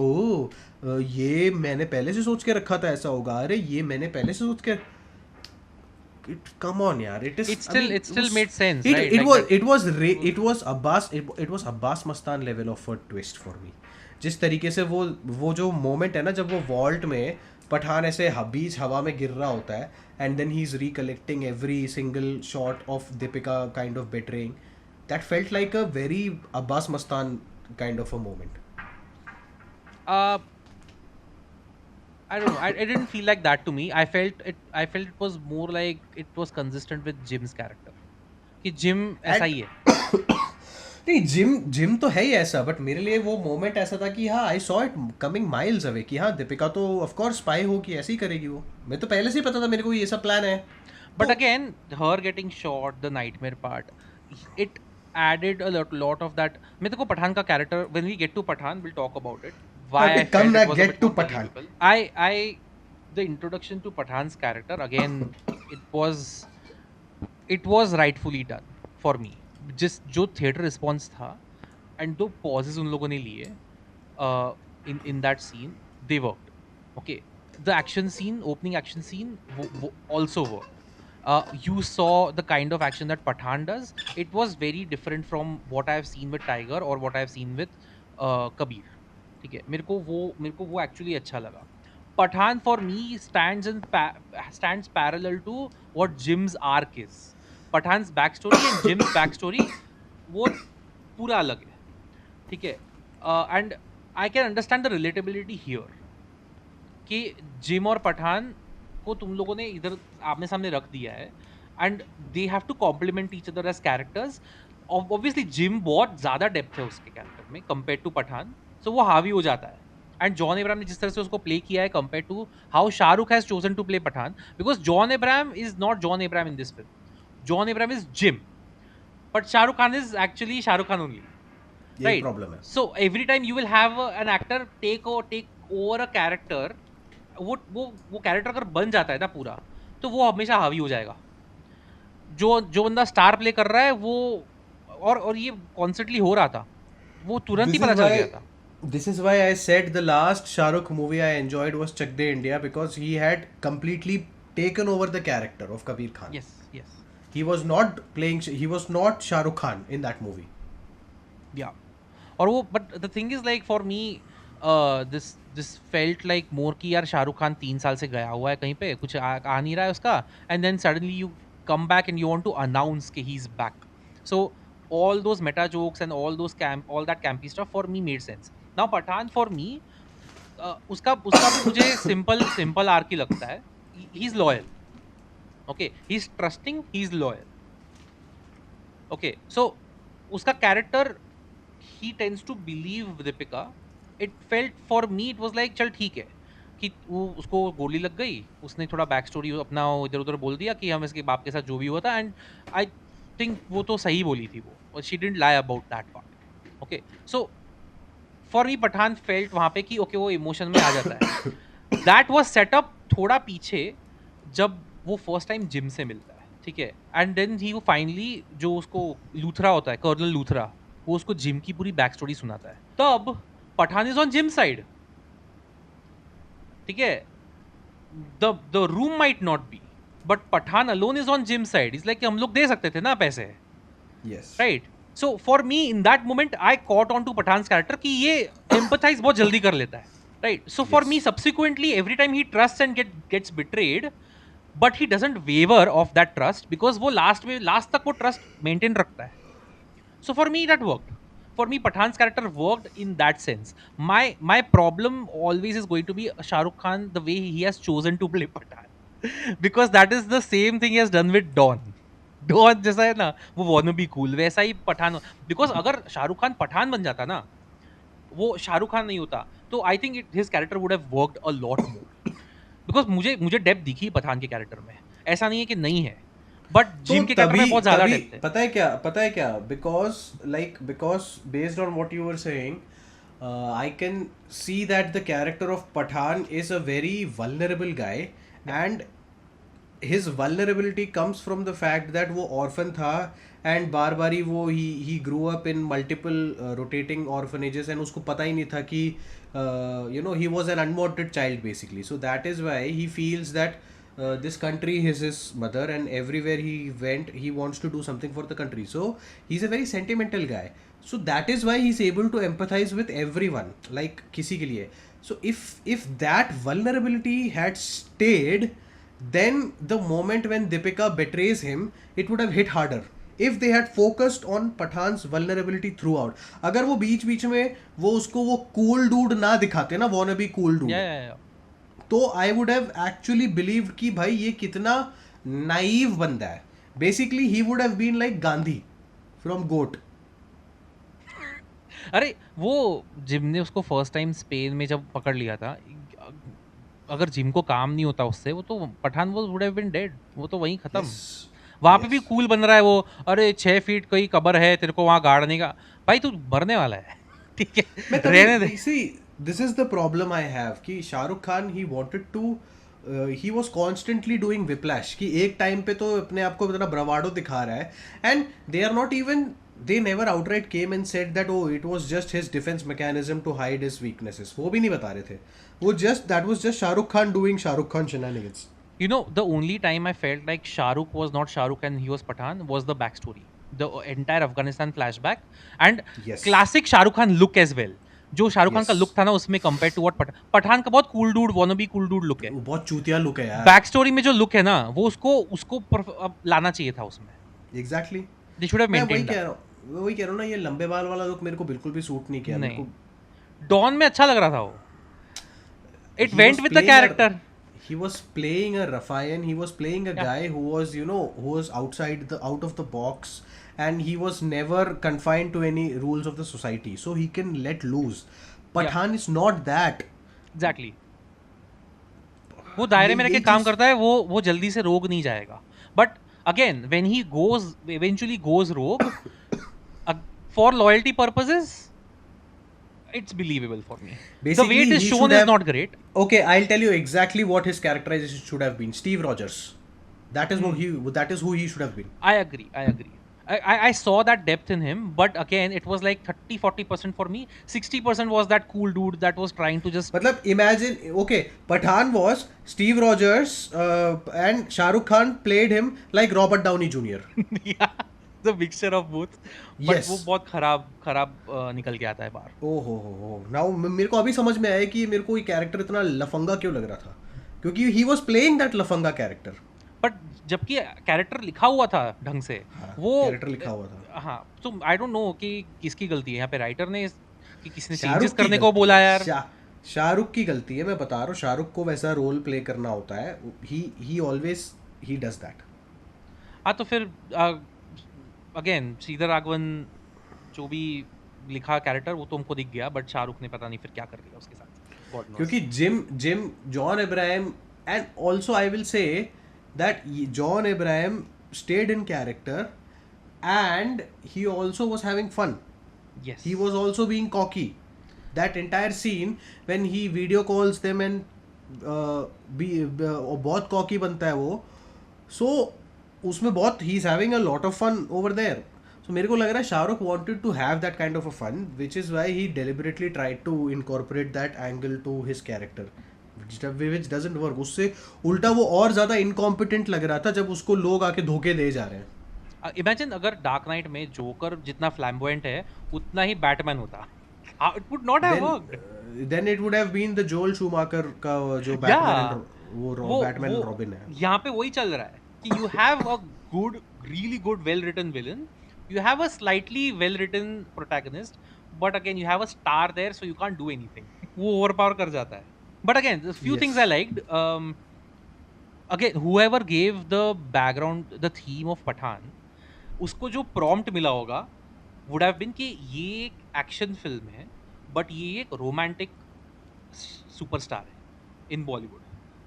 ये मैंने पहले से सोच के रखा था ऐसा होगा, अरे ये मैंने पहले से सोच के, come on yaar, it still made sense, it, right? it Like was that. it was Abbas Mastan level of a twist for me. जिस तरीके से वो जो मोमेंट है ना जब वो वॉल्ट में पठान ऐसे बीच हवा में गिर रहा होता है, and then he is recollecting every single shot of Deepika kind of betraying, that felt like a very Abbas Mastan kind of a moment. I don't know. I didn't feel like that to me. I felt it was more like it was consistent with Jim's character. कि Jim ऐसा ही है. नहीं, gym तो है ही ऐसा, but मेरे लिए वो मोमेंट ऐसा था कि हाँ I saw it coming miles away कि हाँ दीपिका तो ऑफ कोर्स स्पाई हो कि ऐसे ही करेगी वो. मैं तो पहले से ही पता था मेरे को ये सब प्लान है. But again, her getting shot, the nightmare part, it added a lot of that. मेरे को पठान का character, when we get to Pathaan, we'll talk about it. Why Okay, I come felt na it was a get bit to more Pathaan. believable. The introduction to Pathaan's character, again, it was rightfully done for me. जो theater response था and दो pauses उन लोगों ने लिए in that scene, they worked. Okay, the action scene, opening action scene, also worked. You saw the kind of action that Pathaan does. It was very different from what I've seen with Tiger or what I've seen with Kabir. ठीक है, मेरे को वो actually अच्छा लगा. Pathaan for me stands parallel to what Jim's arc is. Pathaan's backstory and Jim's backstory वो पूरा अलग है. ठीक है, and I can understand the relatability here कि जिम और पठान को तुम लोगों ने इधर आमने सामने रख दिया है and they have to complement each other as characters. Obviously Jim बहुत ज़्यादा डेप्थ है उसके कैरेक्टर में कंपेयर टू पठान, सो वो हावी हो जाता है. एंड जॉन अब्राहम ने जिस तरह से उसको प्ले किया है compare to how Shahrukh has chosen to play Pathaan, because John Abraham is not John Abraham in this film. John Abraham is Jim, but Shahrukh Khan is actually Shahrukh Khan only. यही प्रॉब्लम है. So every time you will have an actor take over a character, वो character अगर बन जाता है ना पूरा, तो वो हमेशा हावी हो जाएगा. जो बंदा स्टार प्ले कर रहा है वो, और ये कॉन्स्टेंटली हो रहा था, वो तुरंत ही पता चल गया था. This is why I said the last Shah Rukh movie I enjoyed was Chak De India, because he had completely taken over the character of Kabir Khan. Yes. He was not Shah Rukh Khan in that movie. Yeah. और वो, but the thing is like for me, this felt like more कि यार शाहरुख खान 3 साल से गया हुआ है कहीं पे, कुछ आ नहीं रहा है उसका, and then suddenly you come back and you want to announce कि he's back. So all those meta jokes and all that campy stuff for me made sense. Now Pathaan for me, उसका भी मुझे simple arc ही लगता है. He's loyal. Okay, he's trusting, he's loyal. Okay, so उसका character, he tends to believe Deepika. It felt for me, it was like चल ठीक है कि वो उसको गोली लग गई, उसने थोड़ा बैक स्टोरी अपना इधर उधर बोल दिया कि हम इसके बाप के साथ जो भी हुआ था, एंड आई थिंक वो तो सही बोली थी वो, और she didn't lie about that part. Okay, so for me Pathaan felt वहाँ पे कि ओके वो इमोशन में आ जाता है. दैट वाज सेटअप थोड़ा पीछे जब वो फर्स्ट टाइम जिम से मिलता है. ठीक है, एंड देन ही वो फाइनली जो उसको लूथरा होता है, कर्नल लूथरा, वो उसको जिम की पूरी बैक स्टोरी सुनाता है। तब Pathaan is on Jim side, ठीक है, the room might not be, but Pathaan alone is on Jim side. Is like हम लोग दे सकते थे ना पैसे, yes right? So for me in that moment I caught on to Pathaan's character कि ये एम्पथाइज बहुत जल्दी कर लेता है, right? So for me yes subsequently every time he trust and gets betrayed, but he doesn't waiver of that trust, because वो last तक वो ट्रस्ट मेंटेन रखता है। So for me, that worked. For me, Pathan's character worked in that sense. My problem always is going to be Shah Rukh Khan, the way he has chosen to play Pathan, because that is the same thing he has done with Dawn. Dawn जैसा है ना, वो wanna be cool, वैसा ही Pathan. Because अगर शाहरुख खान पठान बन जाता ना, वो शाहरुख खान नहीं होता, तो I think his character would have worked a lot more. Because मुझे डेप्थ दिखी पठान के कैरेक्टर में, ऐसा नहीं है कि नहीं है, बट तो जिम के कैरेक्टर में बहुत ज्यादा तभी डेप्थ है। पता है क्या because based on what you were saying I can see that the character of Pathan is a very vulnerable guy, and his vulnerability comes from the fact that वो orphan था and बार बारी वो he grew up in multiple rotating orphanages and उसको पता ही नहीं था कि he was an unwanted child basically. So that is why he feels that this country is his mother, and everywhere he went he wants to do something for the country. So he's a very sentimental guy. So that is why he's able to empathize with everyone, like किसी के लिए. So if that vulnerability had stayed, then the moment when Deepika betrays him, it would have hit harder. If they had focused on Pathan's vulnerability throughout. अगर वो बीच बीच में वो उसको वो cool dude ना दिखाते ना, wannabe cool dude, या तो I would have actually believed कि भाई ये कितना नाइव बंदा है. Basically he would have been like Gandhi from GOAT. अरे वो जिम ने उसको फर्स्ट टाइम स्पेन में जब पकड़ लिया था, अगर जिम को काम नहीं होता उससे, वो तो पठान वो वुड हैव बीन डेड, वो तो वहीं खत्म. वहां पे भी yes. कूल बन रहा है वो, अरे 6 फीट कोई कबर है तेरे को वहां गाड़ने का, भाई तू मरने वाला है ठीक है, मैं रहने दे. तभी see this is the problem I have कि Shahrukh Khan he wanted to he was constantly doing Whiplash कि एक टाइम पे तो अपने आप को इतना ब्रवाडो दिखा रहा है, and they are not even they never outright came and said that oh it was just his defense mechanism to hide his weaknesses. वो भी नहीं बता रहे थे, वो just that was just Shahrukh Khan doing Shahrukh Khan shenanigans. You know, the only time I felt like Shah Rukh was not Shah Rukh and he was Pathan was the backstory, the entire Afghanistan flashback, and Yes. classic Shah Rukh Khan look as well. जो शाहरुख खान का Yes. Look था ना उसमें compare to what Pathan का बहुत cool dude, wannabe cool dude look है. वो बहुत चूतिया लुक है यार. बैक स्टोरी में जो लुक है ना, वो उसको अब लाना चाहिए था उसमें. Exactly. दे शुड हैव मैं वही मेंटेन्ड कह दैट. रहा हूँ वही कह रहा हूँ ना, ये लंबे बाल वाला लुक मेरे को बिल्कुल भी सूट नहीं किया. मेरे नहीं, को डॉन में अच्छा लग रहा था वो. It he went was with the playing character. he was playing a Raffian. He was playing a Yeah. guy who was who was out of the box, and he was never confined to any rules of the society, so he can let loose. Pathan is not that. Exactly. वो दायरे में रह के यही काम चीज करता है, वो जल्दी से रोग नहीं जाएगा. But again when he goes eventually goes rogue for loyalty purposes, it's believable for me. The way basically it is he shown should is have. not great. Okay, I'll tell you exactly what his characterization should have been. Steve Rogers. That is what that is who he should have been. I agree. I saw that depth in him, but again, it was like 30-40% for me. 60% was that cool dude that was trying to just. मतलब imagine, okay, Pathan was Steve Rogers and Shah Rukh Khan played him like Robert Downey Jr. Yeah, the mixture of both. But Yes. वो बहुत खराब निकल के आता है बाहर. ओहो नाउ मेरे को अभी समझ में आया कि मेरे को ये कैरेक्टर इतना लफंगा क्यों लग रहा था, क्योंकि ही वाज प्लेइंग दैट लफंगा कैरेक्टर. बट जबकि कैरेक्टर लिखा हुआ था ढंग से, वो कैरेक्टर लिखा हुआ था. हाँ, तो आई डोंट नो कि किसकी गलती है यहाँ पे, राइटर ने कि किसने शाहरुख चेंजेस की करने को गलती बोला है. यार. शाहरुख की गलती है, मैं बता रहा हूँ. शाहरुख को वैसा रोल प्ले करना होता है. ही ऑलवेज ही डज दैट. हाँ, तो फिर अगेन श्रीधर राघवन जो भी लिखा कैरेक्टर वो तो हमको दिख गया, बट शाहरुख ने पता नहीं फिर क्या कर दिया उसके साथ. God knows. क्योंकि gym John Ibrahim, and also I will say that John Ibrahim stayed in character, and he also was having fun. Yes. He was also being cocky. That entire scene when he video calls them and बहुत cocky बनता है वो. So उसमें बहुत ही is having a lot of fun over there. So मेरे को लग रहा है Shahrukh wanted to have that kind of a fun, which is why he deliberately tried to incorporate that angle to his character, which doesn't work. उससे उल्टा वो और ज़्यादा इनकॉम्पिटेंट लग रहा था जब उसको लोग आके धोखे दे जा रहे हैं. इमेजिन अगर डार्क नाइट में जोकर जितना फ्लैम्बोयंट है उतना ही बैटमैन होता, it would not have then worked. Then it would have been the Joel Schumacher का जो या बैटमैन एंड वो बैटमैन वो एंड रॉबिन है. यहाँ पे वही चल रहा है कि you have a good, really good, well written villain, you have a slightly well written protagonist, but again you have a star there, so you can't do anything. वो ओवरपावर कर जाता है. But again few things I Yes. Liked. Again whoever gave the background, the theme of Pathaan, उसको जो prompt मिला होगा would have been कि ये एक एक्शन फिल्म है बट ये एक रोमांटिक सुपरस्टार है इन बॉलीवुड.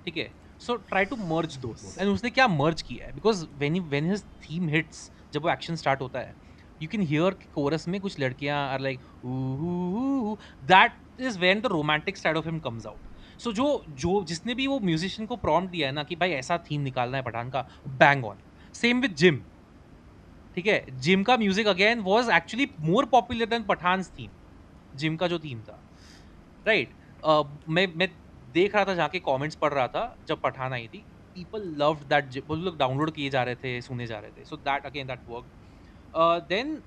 ठीक है, so try to merge those, and उसने क्या मर्ज किया है, because when his theme hits, जब वो एक्शन स्टार्ट होता है, यू कैन हियर कोरस में कुछ लड़कियां are like, that is when the romantic side of him comes out. So जो जो जिसने भी वो म्यूजिशियन को प्रॉम्प्ट दिया है ना कि भाई ऐसा थीम निकालना है पठान का, bang on. Same with Jim. ठीक है, जिम का music again was actually more popular than Pathaan's theme. Jim का जो थीम था, राइट. मैं देख रहा था, जाके कमेंट्स पढ़ रहा था जब पठान आई थी, पीपल लव्ड दैट. वो लोग डाउनलोड किए जा रहे थे, सुने जा रहे थे. So that again that work. Then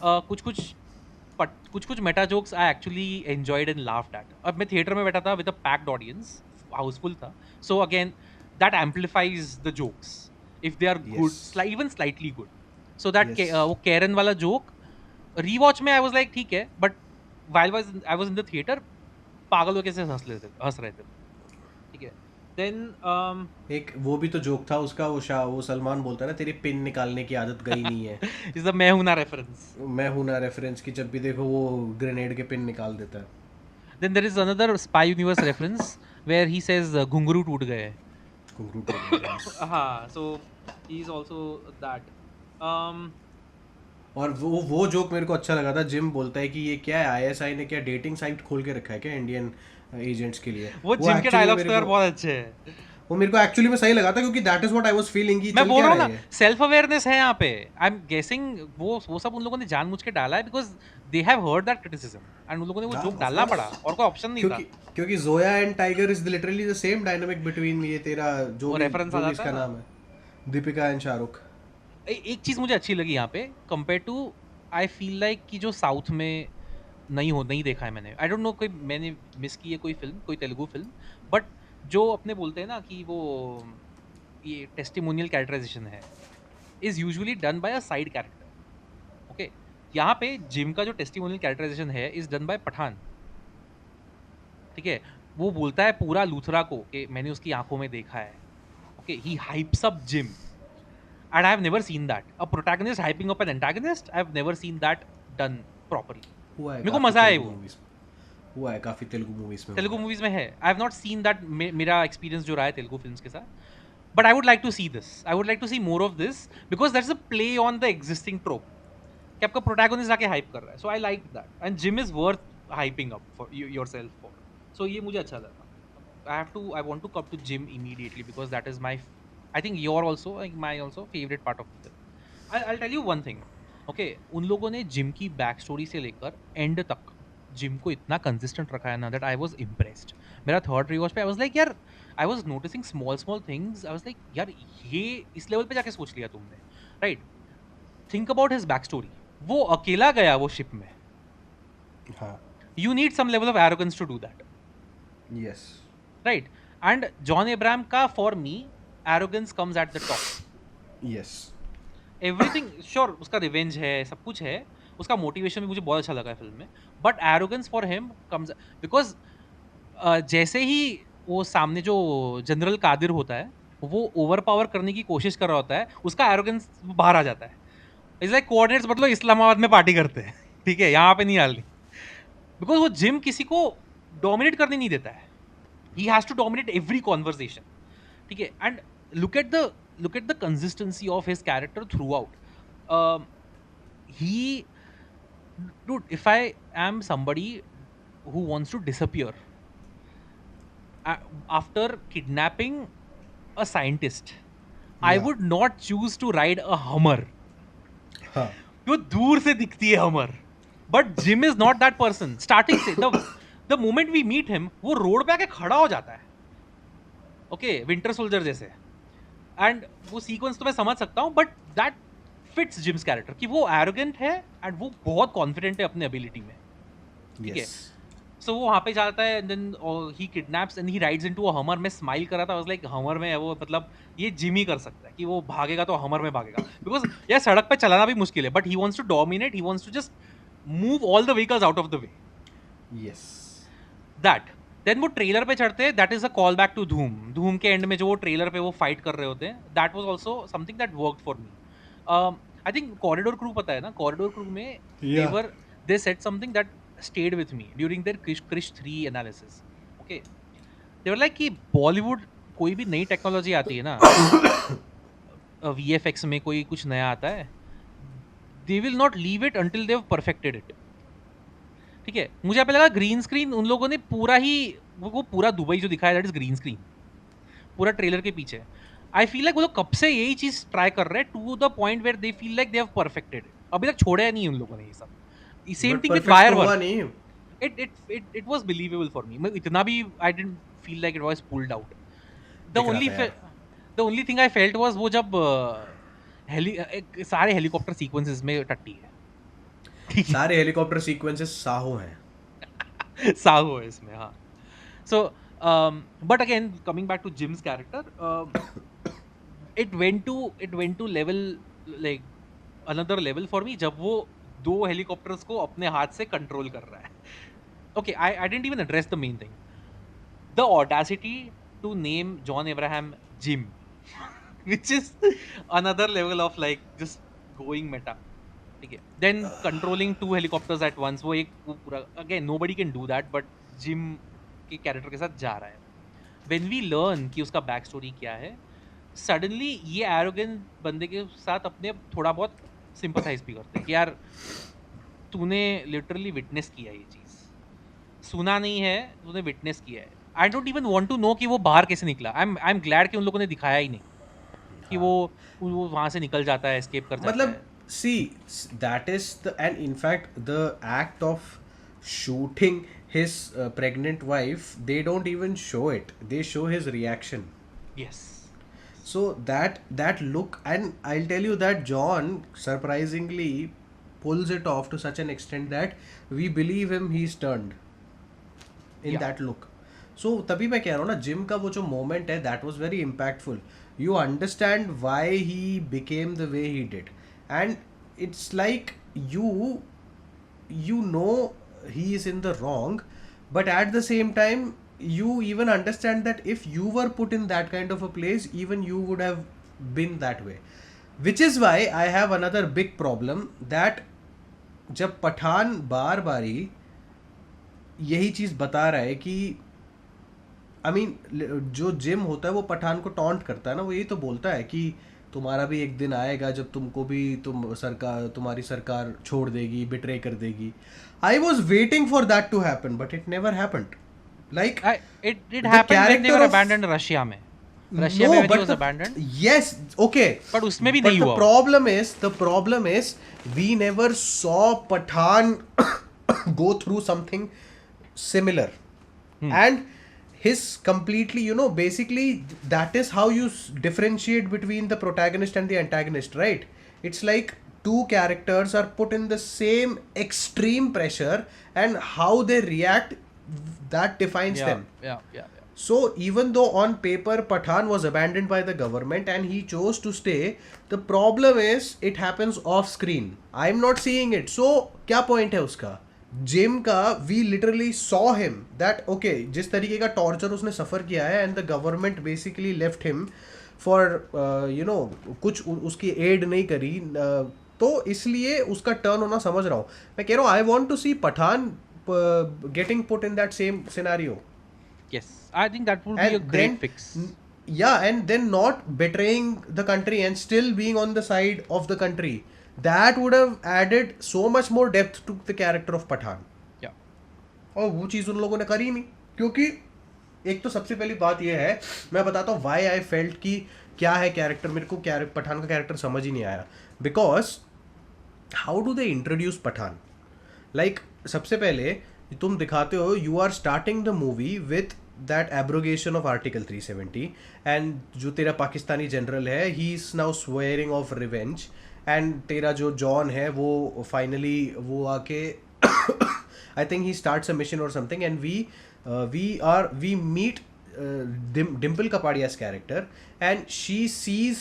कुछ कुछ meta jokes I actually enjoyed and laughed at. अब मैं थिएटर में बैठा था with a packed audience, housefull था. So again that amplifies the jokes if they are good, Yes. Even slightly good. So that Yes. वो Karen वाला joke rewatch में I was like ठीक है, but while I was in the theater, पागल होके से हंस रहे थे. ठीक है. देन एक वो भी तो जोक था उसका, वो सलमान बोलता है ना, तेरी पिन निकालने की आदत गई नहीं है. इज द मैं हूं ना रेफरेंस. मैं हूं ना रेफरेंस की जब भी देखो वो ग्रेनेड के पिन निकाल देता है. Then there is another spy universe reference where he says घुंघरू टूट गए. घुंघरू टूट गया, yes. हाँ, so he is also that. और वो जोक मेरे को अच्छा लगा था. जिम बोलता है कि ये क्या है, आईएसआई ने क्या डेटिंग साइट खोल के रखा है क्या इंडियन एजेंट्स के लिए. वो जिम के actually डायलॉग्स मेरे तो यार को बहुत अच्छे हैं. वो मेरे को एक्चुअली में सही लगा था, क्योंकि that is what I was feeling कि मैं चल बोल क्या रहा हूँ रहा ना, है ये. सेल्फ अवेयरनेस है यहाँ पे. आई एम गेसिंग वो सब उन लोगों ने जानबूझ के डाला है because they have heard that criticism, and उन लोगों ने वो हाँ, जोक of डालना course. पड़ा और कोई ऑप्शन नहीं था. क्योंकि क्योंकि Zoya and tiger is literally the same dynamic between ये तेरा वो रेफरेंस आ जो भी जाता इसका है ना. नाम है, दीपिका एंड शाहरुख. एक चीज मुझे अच्छी लगी यहाँ पे compare to, I feel like कि जो साउथ में नहीं देखा है मैंने. आई डोंट नो, कोई मैंने मिस की है कोई फिल्म, कोई तेलुगु फिल्म, बट जो अपने बोलते हैं ना कि वो ये टेस्टिमोनियल कैरेक्टराइजेशन है, is usually done by a side character. Okay, यहाँ पे जिम का जो टेस्टिमोनियल कैरेक्टराइजेशन है इज डन बाय पठान. ठीक है, वो बोलता है पूरा लूथरा को कि मैंने उसकी आंखों में देखा है. Okay, he hypes up gym, and I have never seen that. A protagonist hyping up an antagonist, I have never seen that done properly. हुआ है मेरे को काफी मजा आया तेलुगु वो. मूवीज हुआ है काफी तेलुगु मूवीज में तेलुगु हुआ है. मूवीज में है. I have not seen that. मेरा एक्सपीरियंस जो रहा है तेलुगु फिल्म्स के साथ, but I would like to see this. I would like to see more of this because that is a play on the existing trope कि आपका protagonist आके hype कर रहा है. So I like that, and Jim is worth hyping up for yourself for. So ये मुझे अच्छा लगा. I want to come to gym immediately because that is my, I think your also, like my also favorite part of the film. I'll tell you one thing. Okay, उन लोगों ने gym की back story से लेकर and तक gym को इतना consistent रखा है ना दैट आई वाज इम्प्रेस्ड. मेरा थर्ड रिवॉच पे आई वाज लाइक यार, I was noticing small things. I was like यार, ये इस लेवल पे जाके सोच लिया तुमने, right. Think about his back story. वो अकेला गया वो शिप में. हाँ. You need some level of arrogance to do that, yes. Right. And John Abraham का for me arrogance comes at the top. Yes. Everything sure, उसका रिवेंज है, सब कुछ है, उसका मोटिवेशन भी मुझे बहुत अच्छा लगा है फिल्म में, but arrogance for him comes because जैसे ही वो सामने जो जनरल कादिर होता है वो ओवर पावर करने की कोशिश कर रहा होता है, उसका एरोगेंस बाहर आ जाता है. इट्स लाइक कोऑर्डिनेट्स मतलब इस्लामाबाद में पार्टी करते हैं. ठीक है, यहाँ पे नहीं डालनी, बिकॉज वो जिम किसी को डोमिनेट करने नहीं देता है. He has to dominate every conversation. ठीक है, and look at the consistency of his character throughout. He, dude, if I am somebody who wants to disappear after kidnapping a scientist, I Yeah. Would not choose to ride a hummer. हाँ. वो दूर से दिखती है hummer, but Jim is not that person. Starting से the moment we meet him, वो road पे आके खड़ा हो जाता है, ओके, विंटर सोल्जर जैसे. एंड वो सीक्वेंस तो मैं समझ सकता हूँ, but that fits Jim's character कि वो एरोगेंट है एंड वो बहुत कॉन्फिडेंट है अपने एबिलिटी में. ठीक है. Yes. सो वो वहां पे जाता है and then he kidnaps and he rides into a hummer. मैं स्माइल कर रहा था, वाज लाइक हमर में है वो, मतलब ये जिम ही कर सकता है कि वो भागेगा तो हमर में भागेगा, बिकॉज यार सड़क पे चलाना भी मुश्किल है, but he wants to dominate, he wants to just move all the vehicles out of the way. Yes. That. Then वो ट्रेलर पे चढ़ते हैं, that is a call back to Dhoom. Dhoom के एंड में जो वो ट्रेलर पे वो फाइट कर रहे होते हैं, that was also something that worked for me. I think corridor crew, पता है ना, कॉरिडोर क्रू में Yeah. they said something that stayed with me during their Krish 3 analysis. Okay, they were like कि बॉलीवुड कोई भी नई टेक्नोलॉजी आती है ना, VFX में कोई कुछ नया आता है, they will not leave it until they've perfected it. ठीक है. मुझे यहाँ पे लगा ग्रीन स्क्रीन उन लोगों ने पूरा ही वो पूरा दुबई जो दिखाया दैट इज ग्रीन स्क्रीन पूरा ट्रेलर के पीछे. आई फील लाइक वो लोग कब से यही चीज ट्राई कर रहे हैं to the point where they feel like they have perfected. अभी तक छोड़ा नहीं उन लोगों ने ये सब. Same But thing with perfect wire तो हुआ वर्क. नहीं. It was believable for me. मैं इतना भी I didn't feel like it was pulled out. The दिख रहा only था यार. the only thing I felt was वो जब सारे हेलीकॉप्टर सीक्वेंसेस में टट्टी है. ठीक सारे हेलीकॉप्टर सीक्वेंसेस साहो हैं. है. साहू है इसमें, हाँ. So but again coming back to Jim's character, it went to level like another level for me जब वो दो हेलीकॉप्टर्स को अपने हाथ से कंट्रोल कर रहा है. Okay, I didn't even address the main thing. The audacity to name John Abraham Jim, which is another level of like just going meta. Okay. Then controlling two helicopters at once, वो एक वो पूरा again nobody can do that, but Jim के character के साथ जा रहा है. When we learn कि उसका बैक स्टोरी क्या है, सडनली ये एरोगेंट बंदे के साथ अपने थोड़ा बहुत सिंपथाइज भी करते हैं कि यार तूने लिटरली विटनेस किया ये चीज, सुना नहीं है, तूने विटनेस किया है. I don't even want to know कि वो बाहर कैसे निकला. आई एम ग्लैड कि उन लोगों ने दिखाया ही नहीं कि वो वहां से निकल जाता है, एस्केप कर जाता मतलब है. see, that is the, and in fact the act of shooting his pregnant wife, they don't even show it, they show his reaction. Yes. So that look, and I'll tell you that John surprisingly pulls it off to such an extent that we believe him, he's turned in Yeah. that look. So तभी मैं कह रहा हूँ ना, gym का वो जो moment है, that was very impactful. You understand why he became the way he did, and it's like you know he is in the wrong, but at the same time you even understand that if you were put in that kind of a place, even you would have been that way. Which is why I have another big problem that जब पठान बार बारी यही चीज़ बता रहा है कि I mean जो gym होता है वो पठान को टॉन्ट करता है ना, वो यही तो बोलता है कि तुम्हारा भी एक दिन आएगा जब तुमको भी तुम्हारी सरकार छोड़ देगी, बिट्रे कर देगी. I was waiting for that to happen, but it never happened. Like It the happened when they character were of- abandoned Russia में. रशिया में when he was abandoned. Yes, okay. But उसमें भी But नहीं the हुआ. problem is we never saw Pathaan go through something similar. And his completely, basically that is how you differentiate between the protagonist and the antagonist, right? It's like two characters are put in the same extreme pressure, and how they react, that defines them. Yeah. So even though on paper Pathaan was abandoned by the government and he chose to stay, the problem is it happens off screen. I'm not seeing it. So क्या point है उसका? Gym का we literally saw him that okay, जिस तरीके का torture उसने सफ़र किया है and the government basically left him for कुछ उसकी aid नहीं करी, तो इसलिए उसका टर्न होना समझ रहा हूँ. मैं कह रहा हूँ I want to see Pathaan getting put in that same scenario. Yes, I think that would be a great fix. Yeah, and then not betraying the country and still being on the side of the country. That would have added so much more depth to the character of Pathaan. Yeah. और वो चीज़ उन लोगों ने करी नहीं, क्योंकि एक तो सबसे पहली बात ये है, मैं बताता हूँ why I felt कि क्या है कैरेक्टर, मेरे को पठान का कैरेक्टर समझ ही नहीं आया. Because how do they introduce Pathaan? Like सबसे पहले तुम दिखाते हो, you are starting the movie with that abrogation of article 370, and जो तेरा पाकिस्तानी जनरल है he is now swearing of revenge, and तेरा जो जॉन है वो फाइनली वो आके I think he starts a mission और something, and we meet Dimple Kapadia's character, and she sees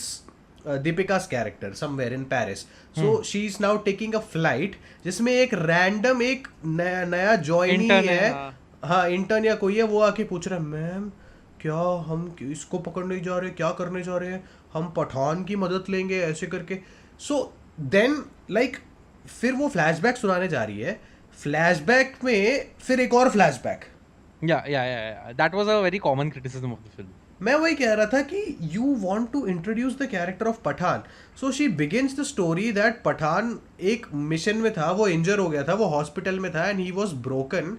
Deepika's character somewhere in Paris. So she's now taking a flight जिसमें एक random एक नया जॉइनी है, हाँ इंटर्न या कोई है, वो आके पूछ रहा है मैम क्या हम इसको पकड़ने जा रहे हैं, क्या करने जा रहे हैं, हम पठान की मदद लेंगे ऐसे करके. सो देन लाइक फिर वो फ्लैशबैक सुनाने जा रही है, फ्लैशबैक में फिर एक और flashback. Yeah. That was a very common criticism of the film. मैं वही कह रहा था कि you want to introduce the character of Pathaan. So she begins the story that Pathaan एक मिशन में था, वो इंजर हो गया था, वो हॉस्पिटल में था, and he was broken.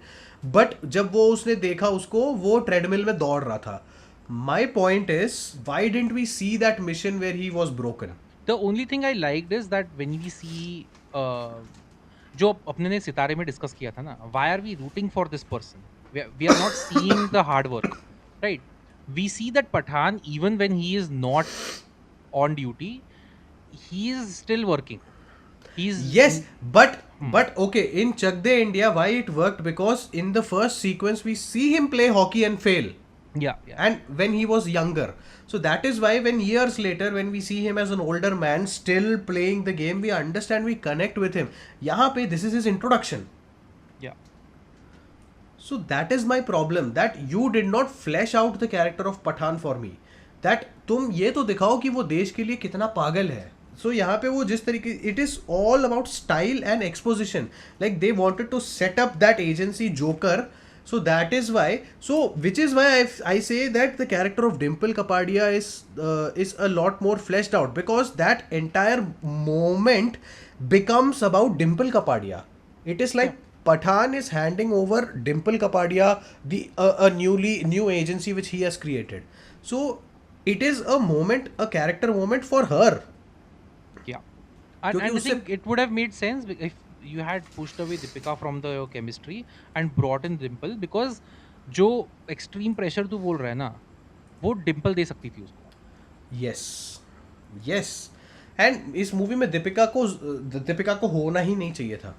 But जब वो उसने देखा उसको, वो ट्रेडमिल में दौड़ रहा था. My point is why didn't we see that mission where he was broken? The only thing I liked is that when we see जो अपने ने सितारे में डिस्कस किया था ना, why are we rooting for this person? We are not seeing the hard work, right? We see that Pathaan, even when he is not on duty, he is still working. Yes, but okay, in Chak De India, why it worked? Because in the first sequence we see him play hockey and fail. Yeah. And when he was younger, so that is why when years later when we see him as an older man still playing the game, we understand, we connect with him. Yahan pe this is his introduction. Yeah. So that is my problem, that you did not flesh out the character of Pathaan for me. That तुम ये तो दिखाओ कि वो देश के लिए कितना पागल है. So यहाँ पे वो जिस तरीके, it is all about style and exposition. Like they wanted to set up that agency Joker. So that is why. So which is why I say that the character of Dimple Kapadia is a lot more fleshed out, because that entire moment becomes about Dimple Kapadia. It is like Pathaan is handing over Dimple Kapadia a new agency which he has created. So it is a moment, a character moment for her. Yeah. And I think it would have made sense if you had pushed away Deepika from the chemistry and brought in Dimple, because जो extreme pressure तू बोल रहा है ना, वो Dimple दे सकती थी उसको. Yes. And इस मूवी में दीपिका को होना ही नहीं चाहिए था.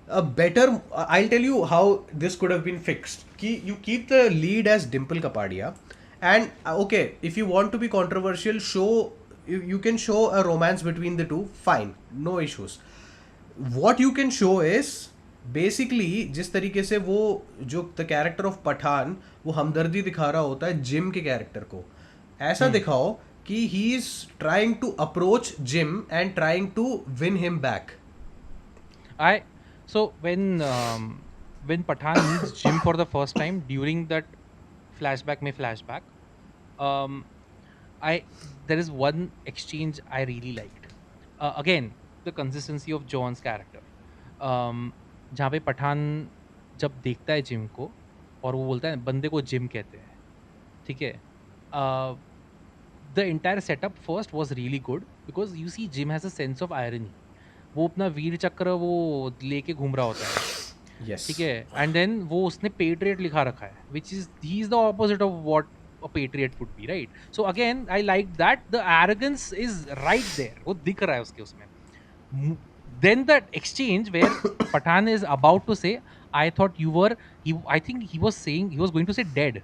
A better, I'll tell you how this could have been fixed. You keep the lead as Dimple Kapadia, and okay, if you want to be controversial, you can show a romance between the two, fine, no issues. What you can show is basically जिस तरीके से वो जो the character of Pathan वो हमदर्दी दिखा रहा होता है जिम के कैरेक्टर को, ऐसा दिखाओ कि he is trying to approach Jim and trying to win him back. So when Pathaan meets Jim for the first time during that flashback, there is one exchange I really liked. Again, the consistency of John's character. जहाँ पे पठान जब देखता है gym को और वो बोलता है बंदे को जिम कहते हैं, ठीक है. The entire setup first was really good because you see Jim has a sense of irony. वो अपना वीर चक्र वो लेके घूम रहा होता है, ठीक है, एंड देन वो उसने पेट्रियट लिखा रखा है, which is he is the opposite of what a patriot would be, right. So again I like that the arrogance is right there, वो दिख रहा है उसमें. Then the exchange where Pathaan is about to say I thought you were, I think he was saying he was going to say dead,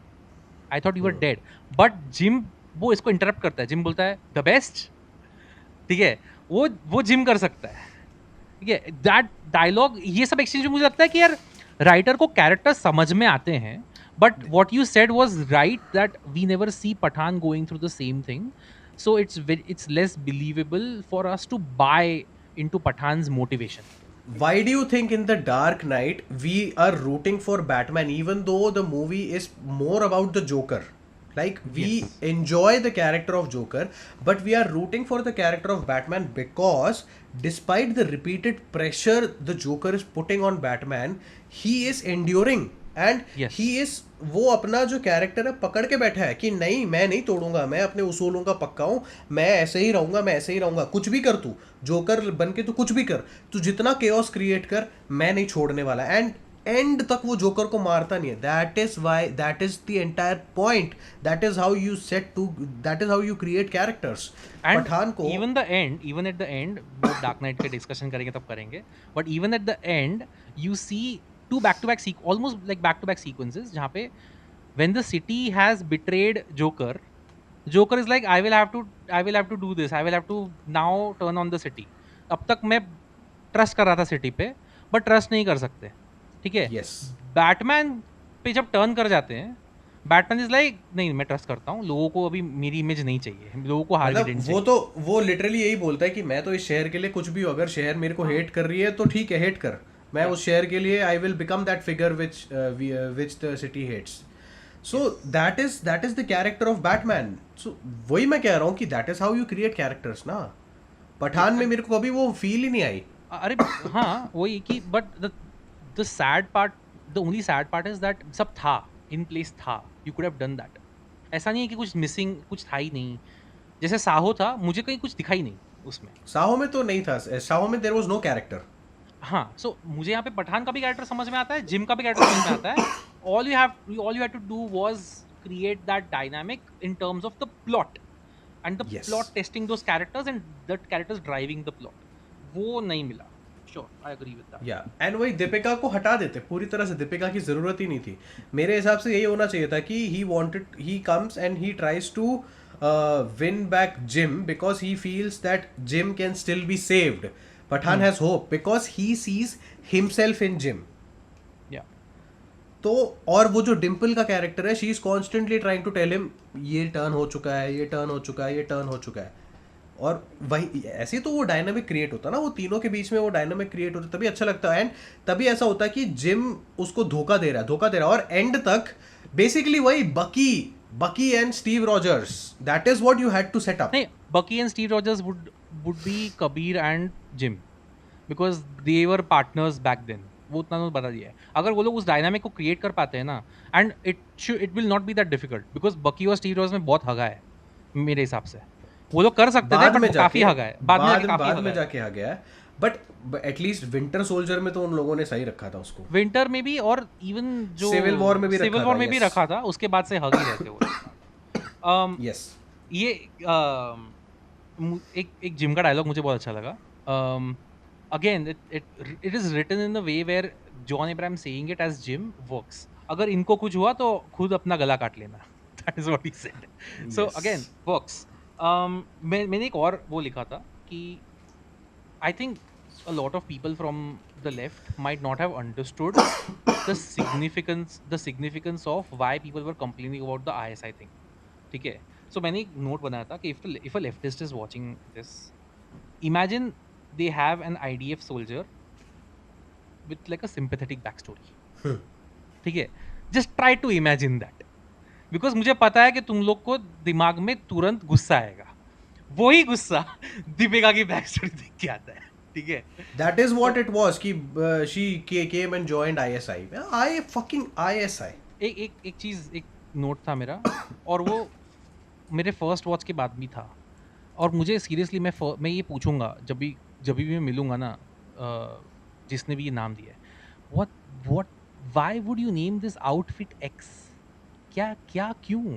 I thought you were dead, but Jim वो इसको interrupt करता है. Gym बोलता है the best, ठीक है, वो gym कर सकता है, ठीक है. दैट डायलॉग, ये सब एक्सचेंज में मुझे लगता है कि यार राइटर को कैरेक्टर समझ में आते हैं, but what you said was right that we never see Pathaan going through the same thing, so it's less believable for us to buy into Pathaan's motivation. Why do you think in The Dark Knight we are rooting for Batman even though the movie is more about the Joker? Like we enjoy the character of Joker, but we are rooting for the character of Batman because despite the repeated pressure the Joker is putting on Batman, he is enduring. And Yes. He is, वो अपना जो character है पकड़ के बैठा है कि नहीं मैं नहीं तोड़ूंगा, मैं अपने उसूलों का पक्का हूँ, मैं ऐसे ही रहूंगा, मैं ऐसे ही रहूंगा, कुछ भी कर तू, जोकर बन के तू कुछ भी कर, तू जितना केओस क्रिएट कर, मैं नहीं छोड़ने वाला। एंड एंड तक वो जोकर को मारता नहीं है। That is why, that is the entire point, that is how you set to, that is how you create characters. And Pathaan को even at the end, वो डार्क नाइट के डिस्कशन करेंगे तब करेंगे, but even at the end you see to back to back almost like back to back sequences जहाँ पे when the city has betrayed Joker is like, I will have to do this, I will have to now turn on the city. अब तक मैं trust कर रहा था city पे, but trust नहीं कर सकते, ठीक है। यस, बैटमैन पे जब टर्न कर जाते हैं, बैटमैन इज लाइक नहीं मैं ट्रस्ट करता हूँ, लोगों को अभी मेरी इमेज नहीं चाहिए, लोगों को हार्वी डेंट मतलब चाहिए। वो तो वो लिटरली यही बोलता है कि मैं तो इस शहर के लिए कुछ भी हूँ, अगर शहर मेरे को हेट कर रही है तो ठीक है, हेट कर, मैं उस शहर के लिए I will become that figure which the city hates. So that is the character of Batman. सो वही मैं कह रहा हूँ कि that is how you create characters ना। पठान में मेरे को कभी वो फील ही नहीं आई। अरे हाँ वही कि but the sad part, the only sad part is that सब था इन प्लेस था, you could have done that. ऐसा नहीं है कि कुछ मिसिंग, कुछ था ही नहीं। जैसे साहो था, मुझे कहीं कुछ दिखाई नहीं उसमें। साहो में तो नहीं था, साहो में देयर वाज नो कैरेक्टर। हाँ, सो मुझे यहाँ पे पठान का भी कैरेक्टर समझ में आता है, जिम का भी कैरेक्टर समझ में आता है। All you have to do was create that dynamic in terms of the plot and the Yes. Plot testing those characters and that characters driving the plot. वो नहीं मिला। Sure, I agree with that. Yeah and वही दीपिका को हटा देते पूरी तरह से, दीपिका की जरूरत ही नहीं थी। मेरे हिसाब से यही होना चाहिए था कि he comes and he tries to win back Jim because he feels that Jim can still be saved. Pathaan has hope because he sees himself in Jim. या तो और वो जो डिम्पल का कैरेक्टर है, she is constantly trying to tell him ये turn हो चुका है, ये टर्न हो चुका है, ये टर्न हो चुका है। और वही ऐसे तो वो डायनामिक क्रिएट होता ना, वो तीनों के बीच में वो डायनामिक क्रिएट होता, तभी अच्छा लगता है। एंड तभी ऐसा होता है कि जिम उसको धोखा दे रहा है, और एंड तक बेसिकली वही Bucky and Steve Rogers, that is what you had to set up. नहीं, Bucky and Steve Rogers would be Kabir and Jim because they were partners back then. वो उतना तो बता दिया है। अगर वो लोग उस डायनामिक को क्रिएट कर पाते हैं ना, and it will not be that difficult because बकी और स्टीव रॉजर्स में बहुत हगा है मेरे हिसाब से। वो लोग कर सकते थे बट काफी हगा है, बाद में जाके आ गया है। बट एटलीस्ट विंटर सोल्जर में तो उन लोगों ने सही रखा था उसको, विंटर में भी, और इवन जो सिविल वॉर में भी सिविल रखा वॉर था, में भी yes. रखा था, उसके बाद से हग ही रहते वो। यस। ये एक जिम का डायलॉग मुझे बहुत अच्छा लगा। Again it is written in the way where John Ibrahim saying it as Jim works. अगर इनको कुछ हुआ तो खुद अपना गला काट लेना, that is what he said. So again works. मैंने एक और वो लिखा था कि I think a lot of people from the left might not have understood the significance of why people were complaining about the ISI thing. ठीक है, so मैंने एक नोट बनाया था कि if a leftist is watching this, imagine they have an IDF soldier with like a sympathetic backstory. ठीक है, just try to imagine that, because मुझे पता है कि तुम लोग को दिमाग में तुरंत गुस्सा आएगा। वही गुस्सा दीपिका की बैकस्टोरी देख के आता है, ठीक है। That is what it was कि she came and joined ISI. I fucking ISI. एक चीज़, एक नोट था मेरा, और वो मेरे फर्स्ट वॉच के बाद भी था, और मुझे सीरियसली मैं ये पूछूंगा जब भी मैं मिलूंगा ना जिसने भी ये नाम दिया है, what why would you name this outfit X? क्या क्यों?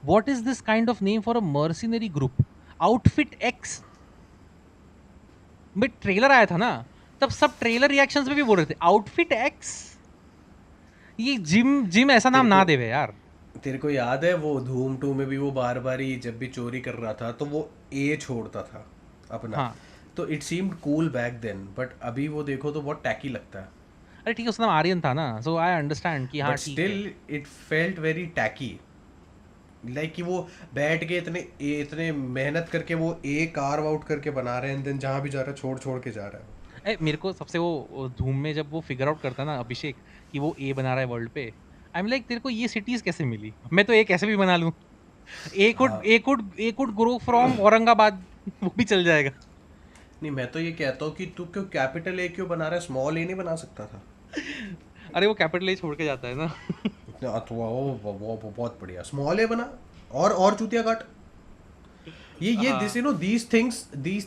What is this kind of name for a mercenary group? Outfit X. मैं ट्रेलर आया था ना, तब सब ट्रेलर रिएक्शंस में भी बोल रहे थे आउटफिट एक्स। ये जिम ऐसा नाम ना देवे यार। तेरे को याद है वो धूम 2 में भी वो बार बार ही जब भी चोरी कर रहा था तो वो ए छोड़ता था अपना। हाँ। तो it seemed cool back then, but अभी वो देखो तो बहुत टैकी लगता है। अरे ठीक है, उसका नाम आर्यन था ना, सो आई अंडरस्टैंड कि हाँ बट ठीक है। Still it felt very tacky, like कि वो बैठ के इतने मेहनत करके वो ए कार्व आउट करके बना रहे हैं, देन जहाँ भी जा रहा है छोड़ के जा रहा है। मेरे को सबसे वो धूम में जब वो फिगर आउट करता ना अभिषेक कि वो ए बना रहा है वर्ल्ड पे, आई एम लाइक तेरे को ये सिटीज कैसे मिली? मैं तो ए कैसे भी बना लूँ। ए कुड ग्रो फ्रॉम औरंगाबाद, वो भी चल जाएगा। नहीं, मैं तो ये कहता हूँ कि तू क्यों कैपिटल ए क्यों बना रहा है, स्मॉल ए नहीं बना सकता था? अरे वो कैपिटल ए छोड़ के जाता है ना। तो वो बहुत बढ़िया स्मॉल ए बना और चूतिया काट ये दिस हाँ, you know these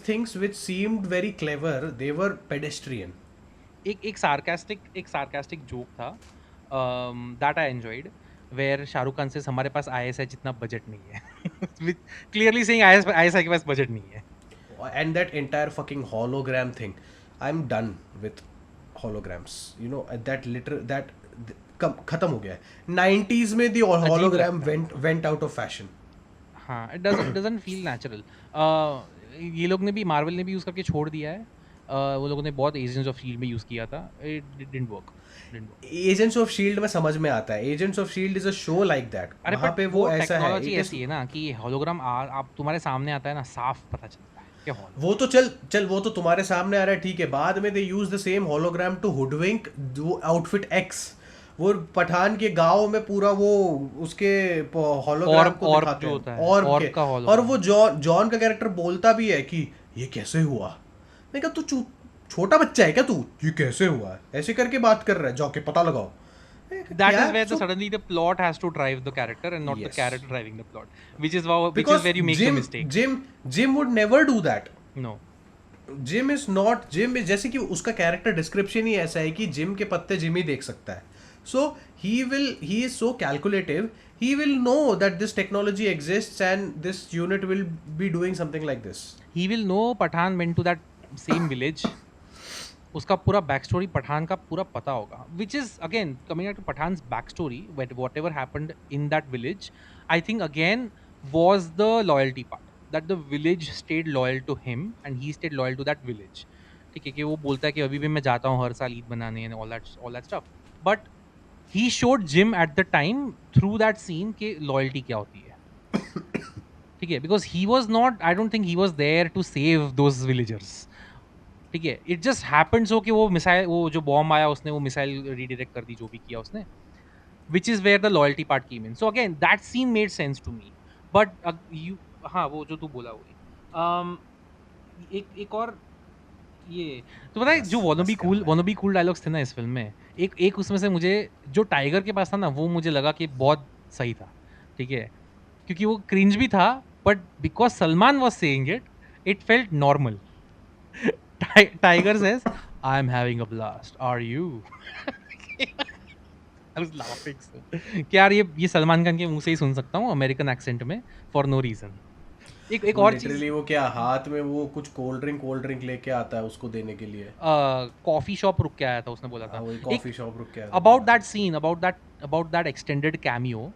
things which seemed very clever they were pedestrian. एक सार्कास्टिक जोक था that I enjoyed, where Shahrukh Khan से हमारे पास आईएस है जितना बजट नहीं है। क्लियरली सेइंग आईएस के पास बजट नहीं है। And that entire fucking hologram thing, I'm done with holograms, you know, that literal that खत्म हो गया है 90s में the अजीब hologram लगता है। went out of fashion. हाँ, इट डजंट फील नेचुरल। ये लोग ने भी, मार्वल ने भी यूज़ करके छोड़ दिया है। वो लोगों ने बहुत एजेंट्स ऑफ शील्ड में यूज़ किया था, it didn't work. Agents of shield में समझ में आता है, agents of shield is a show like that, अरे वहां बट पे वो वो ऐसा है टेक्नोलॉजी it is, ऐसी है ना कि होलोग्राम आप तुम्हारे सामने आता है ना, साफ पता चलता है क्या होलो। वो तो चल वो तो तुम्हारे सामने आ रहा है ठीक है, बाद में they use the same hologram to hoodwink वो आउटफिट एक्स, वो पठान के गांव में पूरा वो उसके होलोग्राम को ऑर्ब दिखाते जो हैं होता है, ऑर्ब ऑर्ब के, का और होलोग्राम। वो जॉन का कैरेक्टर बोलता भी है कि ये कैसे हुआ। मैं कहा तू छोटा बच्चा है क्या तू, ये कैसे हुआ ऐसे करके बात कर रहा है, जाके पता लगाओ। मैं कहा, That क्या is where so suddenly the plot has to drive the character and not the yes character driving the plot, which is because where you make the mistake. Jim would never do that. No. Gym is not gym is, जैसे कि उसका character description ही ऐसा है कि gym के पत्ते gym ही देख सकता है, so he is so calculative, he will know that this technology exists and this unit will be doing something like this. He will know Pathaan went to that same village. उसका पूरा back story Pathan का पूरा पता होगा, which is again coming to Pathaan's back story, whatever happened in that village, I think again was the loyalty part, that the village stayed loyal to him and he stayed loyal to that village. ठीक है, कि वो बोलता है कि अभी भी मैं जाता हूँ हर साल ईद बनाने and all that stuff, but he showed Jim at the time through that scene कि लॉयल्टी क्या होती है। ठीक है, because he was not, I don't think he was there to save those villagers. ठीक है, इट जस्ट हैपेंड सो कि वो मिसाइल, वो जो बॉम्ब आया उसने वो मिसाइल रीडायरेक्ट कर दी, जो भी किया उसने, which is where the loyalty part came in. So again that scene made sense to me, but you, हाँ वो जो तू बोला वही, एक और ये तो पता है, जो बस कर ले. wanna be cool डायलॉग्स थे ना इस फिल्म में, एक उसमें से मुझे जो टाइगर के पास था ना, वो मुझे लगा कि बहुत सही था। ठीक है, क्योंकि वो क्रिंज भी था, but because Salman was saying it, it felt normal. Tiger says, "I'm having a blast. Are you?" I was laughing so. कि यार ये सलमान खान के मुंह से ही सुन सकता हूँ अमेरिकन एक्सेंट में फॉर नो रीजन। एक वो और चीज, लिटरली वो क्या हाथ में वो कुछ कोल्ड ड्रिंक लेके आता है उसको देने के लिए, कॉफी शॉप रुक के आया था, उसने बोला हाँ था। वही एक कॉफी शॉप रुक के आया था अबाउट बोला that scene, about that extended cameo,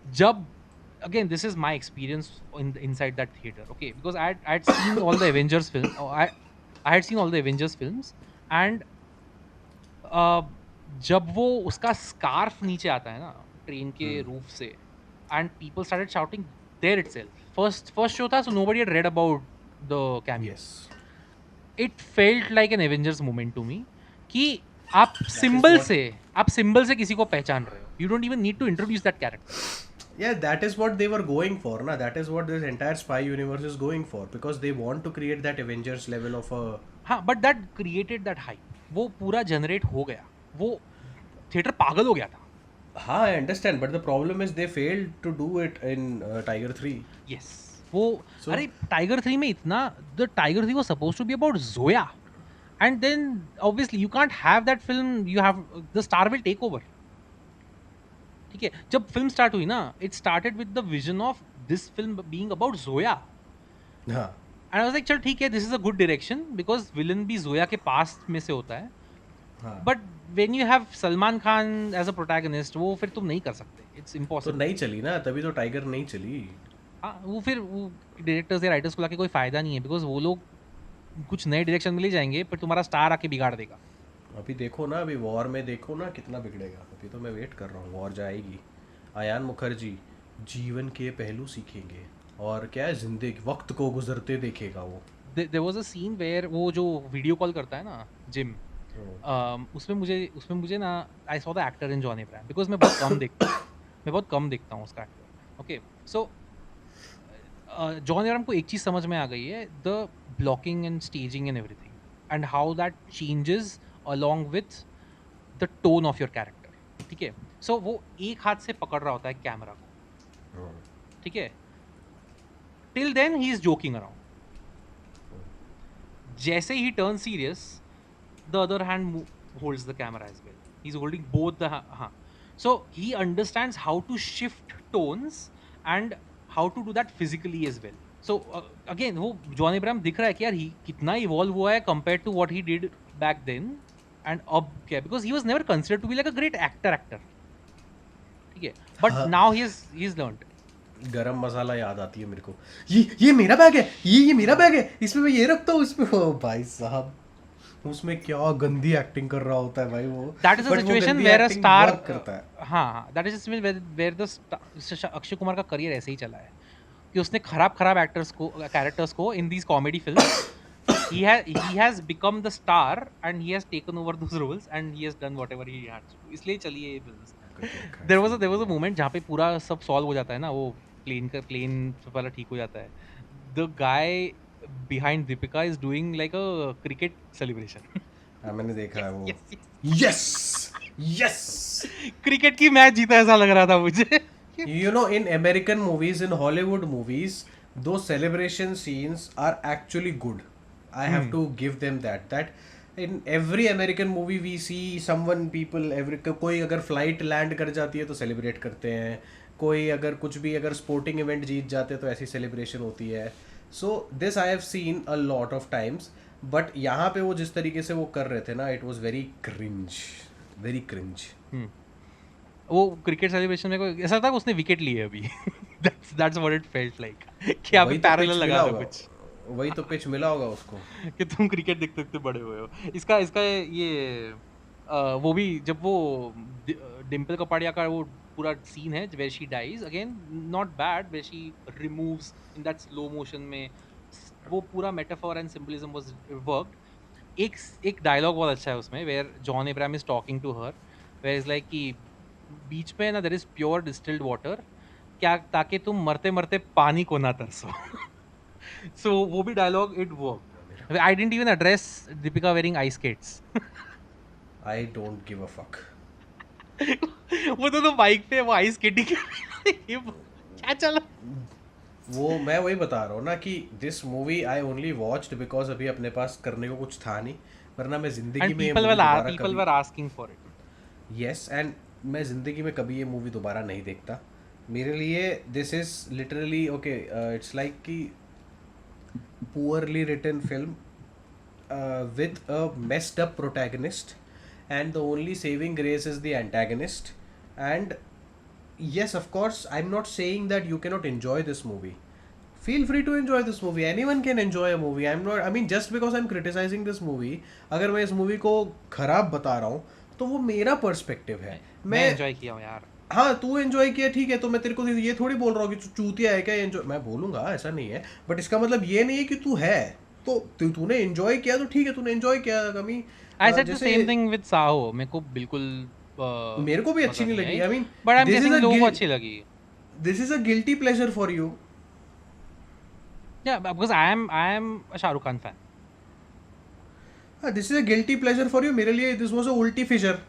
जब again this is my experience inside that theater, okay, because I had seen all the Avengers film, I had seen all the Avengers films, and जब वो उसका scarf नीचे आता है ना train के roof से, and people started shouting there itself, first show था, so nobody had read about the cameo. Yes it felt like an Avengers moment to me, कि आप is सिंबल से किसी को पहचान रहे हो, you don't even need to introduce that character. Yeah, that is what they were going for, na. That is what this entire spy universe is going for, because they want to create that Avengers level of a. हाँ, but that created that hype, वो पूरा generate हो गया, वो theatre पागल हो गया था। हाँ, I understand, but the problem is they failed to do it in Tiger 3. Yes, वो So- अरे टाइगर 3 में इतना, the tiger 3 was supposed to be about Zoya, and then obviously you can't have that film, you have the star will take over। ठीक है, जब film start हुई ना, it started with the vision of this film being about Zoya, हाँ, and I was like चल ठीक है, this is a good direction, because villain भी जोया के पास में से होता है, हाँ. But when you have Salman Khan as a protagonist, वो फिर तुम नहीं कर सकते, इट्स तो इम्पॉसिबल। नहीं चली ना, तभी तो टाइगर नहीं चली. हाँ, वो फिर वो डायरेक्टर्स या राइटर्स को लाके कोई फायदा नहीं है, बिकॉज वो लोग कुछ नए डायरेक्शन में ले जाएंगे, फिर तुम्हारा स्टार आके बिगाड़ देगा। अभी देखो ना, अभी वॉर में देखो ना कितना बिगड़ेगा. अभी तो मैं वेट कर रहा हूँ, वॉर जाएगी, आयान मुखर्जी जीवन के पहलू सीखेंगे, और क्या है, जिंदगी वक्त को गुजरते देखेगा वो. There was a scene where वो जो वीडियो कॉल करता है ना जिम, उसमें मुझे ना, I saw the actor in John Abraham, because मैं बहुत कम देखता हूँ उसका एक्टर। ओके, सो जॉन अब्राहम को एक चीज़ समझ में आ गई है, the blocking and staging and everything, and how that changes along with the tone of your character, ठीक है? सो वो एक हाथ से पकड़ रहा होता है कैमरा को, ठीक है? Till then he is joking around, जैसे ही turn serious, the other hand holds the camera as well. He's holding both the हाँ. So he understands how to shift tones and how to do that physically as well. So again वो John Ibrahim दिख रहा है कि यार he कितना evolve हुआ है compared to what he did back then and अब क्या, because he was never considered to be like a great actor, ठीक है? But now he's learned. गरम मसाला याद आती है मेरे को, ये मेरा बैग है, ये मेरा बैग है, इसमें मैं ये रखता हूँ, इसमें ओ भाई साहब उसमें क्या गंदी एक्टिंग कर रहा होता है भाई वो. That is a But वो situation गंदी where a acting star work करता है. हाँ, that is a situation where the Akshay Kumar का करियर ऐसे ही चला है कि उसने खराब एक्टर्स को, कैरेक्टर्स को in these comedy films he has become the star and he has taken over those roles and he has done whatever he had to do. इसलिए चली है ये films. there was a moment जहाँ पे पूरा सब solve हो जाता है ना, वो प्लेन वाला ठीक हो जाता है. The guy behind Deepika is doing like a cricket celebration. हाँ मैंने देखा है वो. Yes. Yes yes. क्रिकेट की मैच जीता ऐसा लग रहा था मुझे. You know, in American movies, in Hollywood movies, those celebration scenes are actually good. I have to give them that. That in every American movie we see someone, people, कोई अगर flight land कर जाती है तो celebrate करते हैं, कोई अगर कुछ भी अगर sporting event जीत जाते हैं तो ऐसी celebration होती है. So this I have seen a lot of times. But यहाँ पे वो जिस तरीके से वो कर रहे थे ना, it was very cringe, very cringe. वो क्रिकेट सेलिब्रेशन में कोई ऐसा था कि उसने विकेट लिए अभी. that's what it felt like. कि आप वही तो पैरेलल pitch लगा मिला रहे हो होगा. कुछ वही तो पिच मिला होगा उसको. कि तुम क्रिकेट देखते देखते बड़े हुए हो. इसका ये वो भी जब वो डिम्पल कपाड़िया का वो पूरा सीन है where she dies again, not bad, where she removes in that slow motion में, वो पूरा metaphor and symbolism was worked. एक डायलॉग बहुत अच्छा है उसमें where John Abraham is talking to her, where is like कि बीच में ना there is pure distilled water, क्या ताकि तुम मरते मरते पानी को ना तरसो. So वो भी dialogue it work. I didn't even address Deepika wearing ice skates. I don't give a fuck. वो दोनों बाइक पे वो आइस स्केटिंग क्या चला. वो मैं वही बता रहा हूँ ना कि this movie I only watched because अभी अपने पास करने को कुछ था नहीं, वरना मैं जिंदगी And में ये people मूवी were दोबारा people कभी. were asking for it. Yes, and मैं जिंदगी में कभी ये मूवी दोबारा नहीं देखता. मेरे लिए this is literally okay, it's like कि poorly written film with a messed up protagonist, and the only saving grace is the antagonist. And yes, of course, I'm not saying that you cannot enjoy this movie. Feel free to enjoy this movie. Anyone can enjoy a movie. I mean, just because I'm criticizing this movie, अगर मैं इस movie को खराब बता रहा हूँ तो वो मेरा पर्सपेक्टिव है. मैं एंजॉय किया हूँ यार. हाँ तू एंजॉय किया ठीक है, तो मैं तेरे को ये थोड़ी बोल रहा हूँ कि तू चूतिया है क्या एंजॉय. मैं बोलूँगा ऐसा नहीं है, बट इसका मतलब ये नहीं है कि तू है तो तूने एंजॉय किया तो ठीक है, तूने एंजॉय किया. कमी I said the same thing with Saho. मेरे को बिल्कुल मेरे को भी अच्छी नहीं लगी. I mean but I am guessing लोगों को अच्छी लगी. This is a guilty pleasure for you. Yeah, because I am a Shah Rukh Khan fan. This is a guilty pleasure for you. मेरे लिए दिस वाज अ उल्टी Fisher.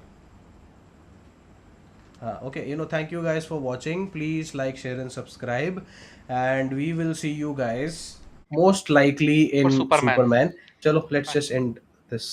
Okay, thank you guys for watching. Please like, share and subscribe, and we will see you guys most likely in For Superman. Superman. Chalo, let's just end this.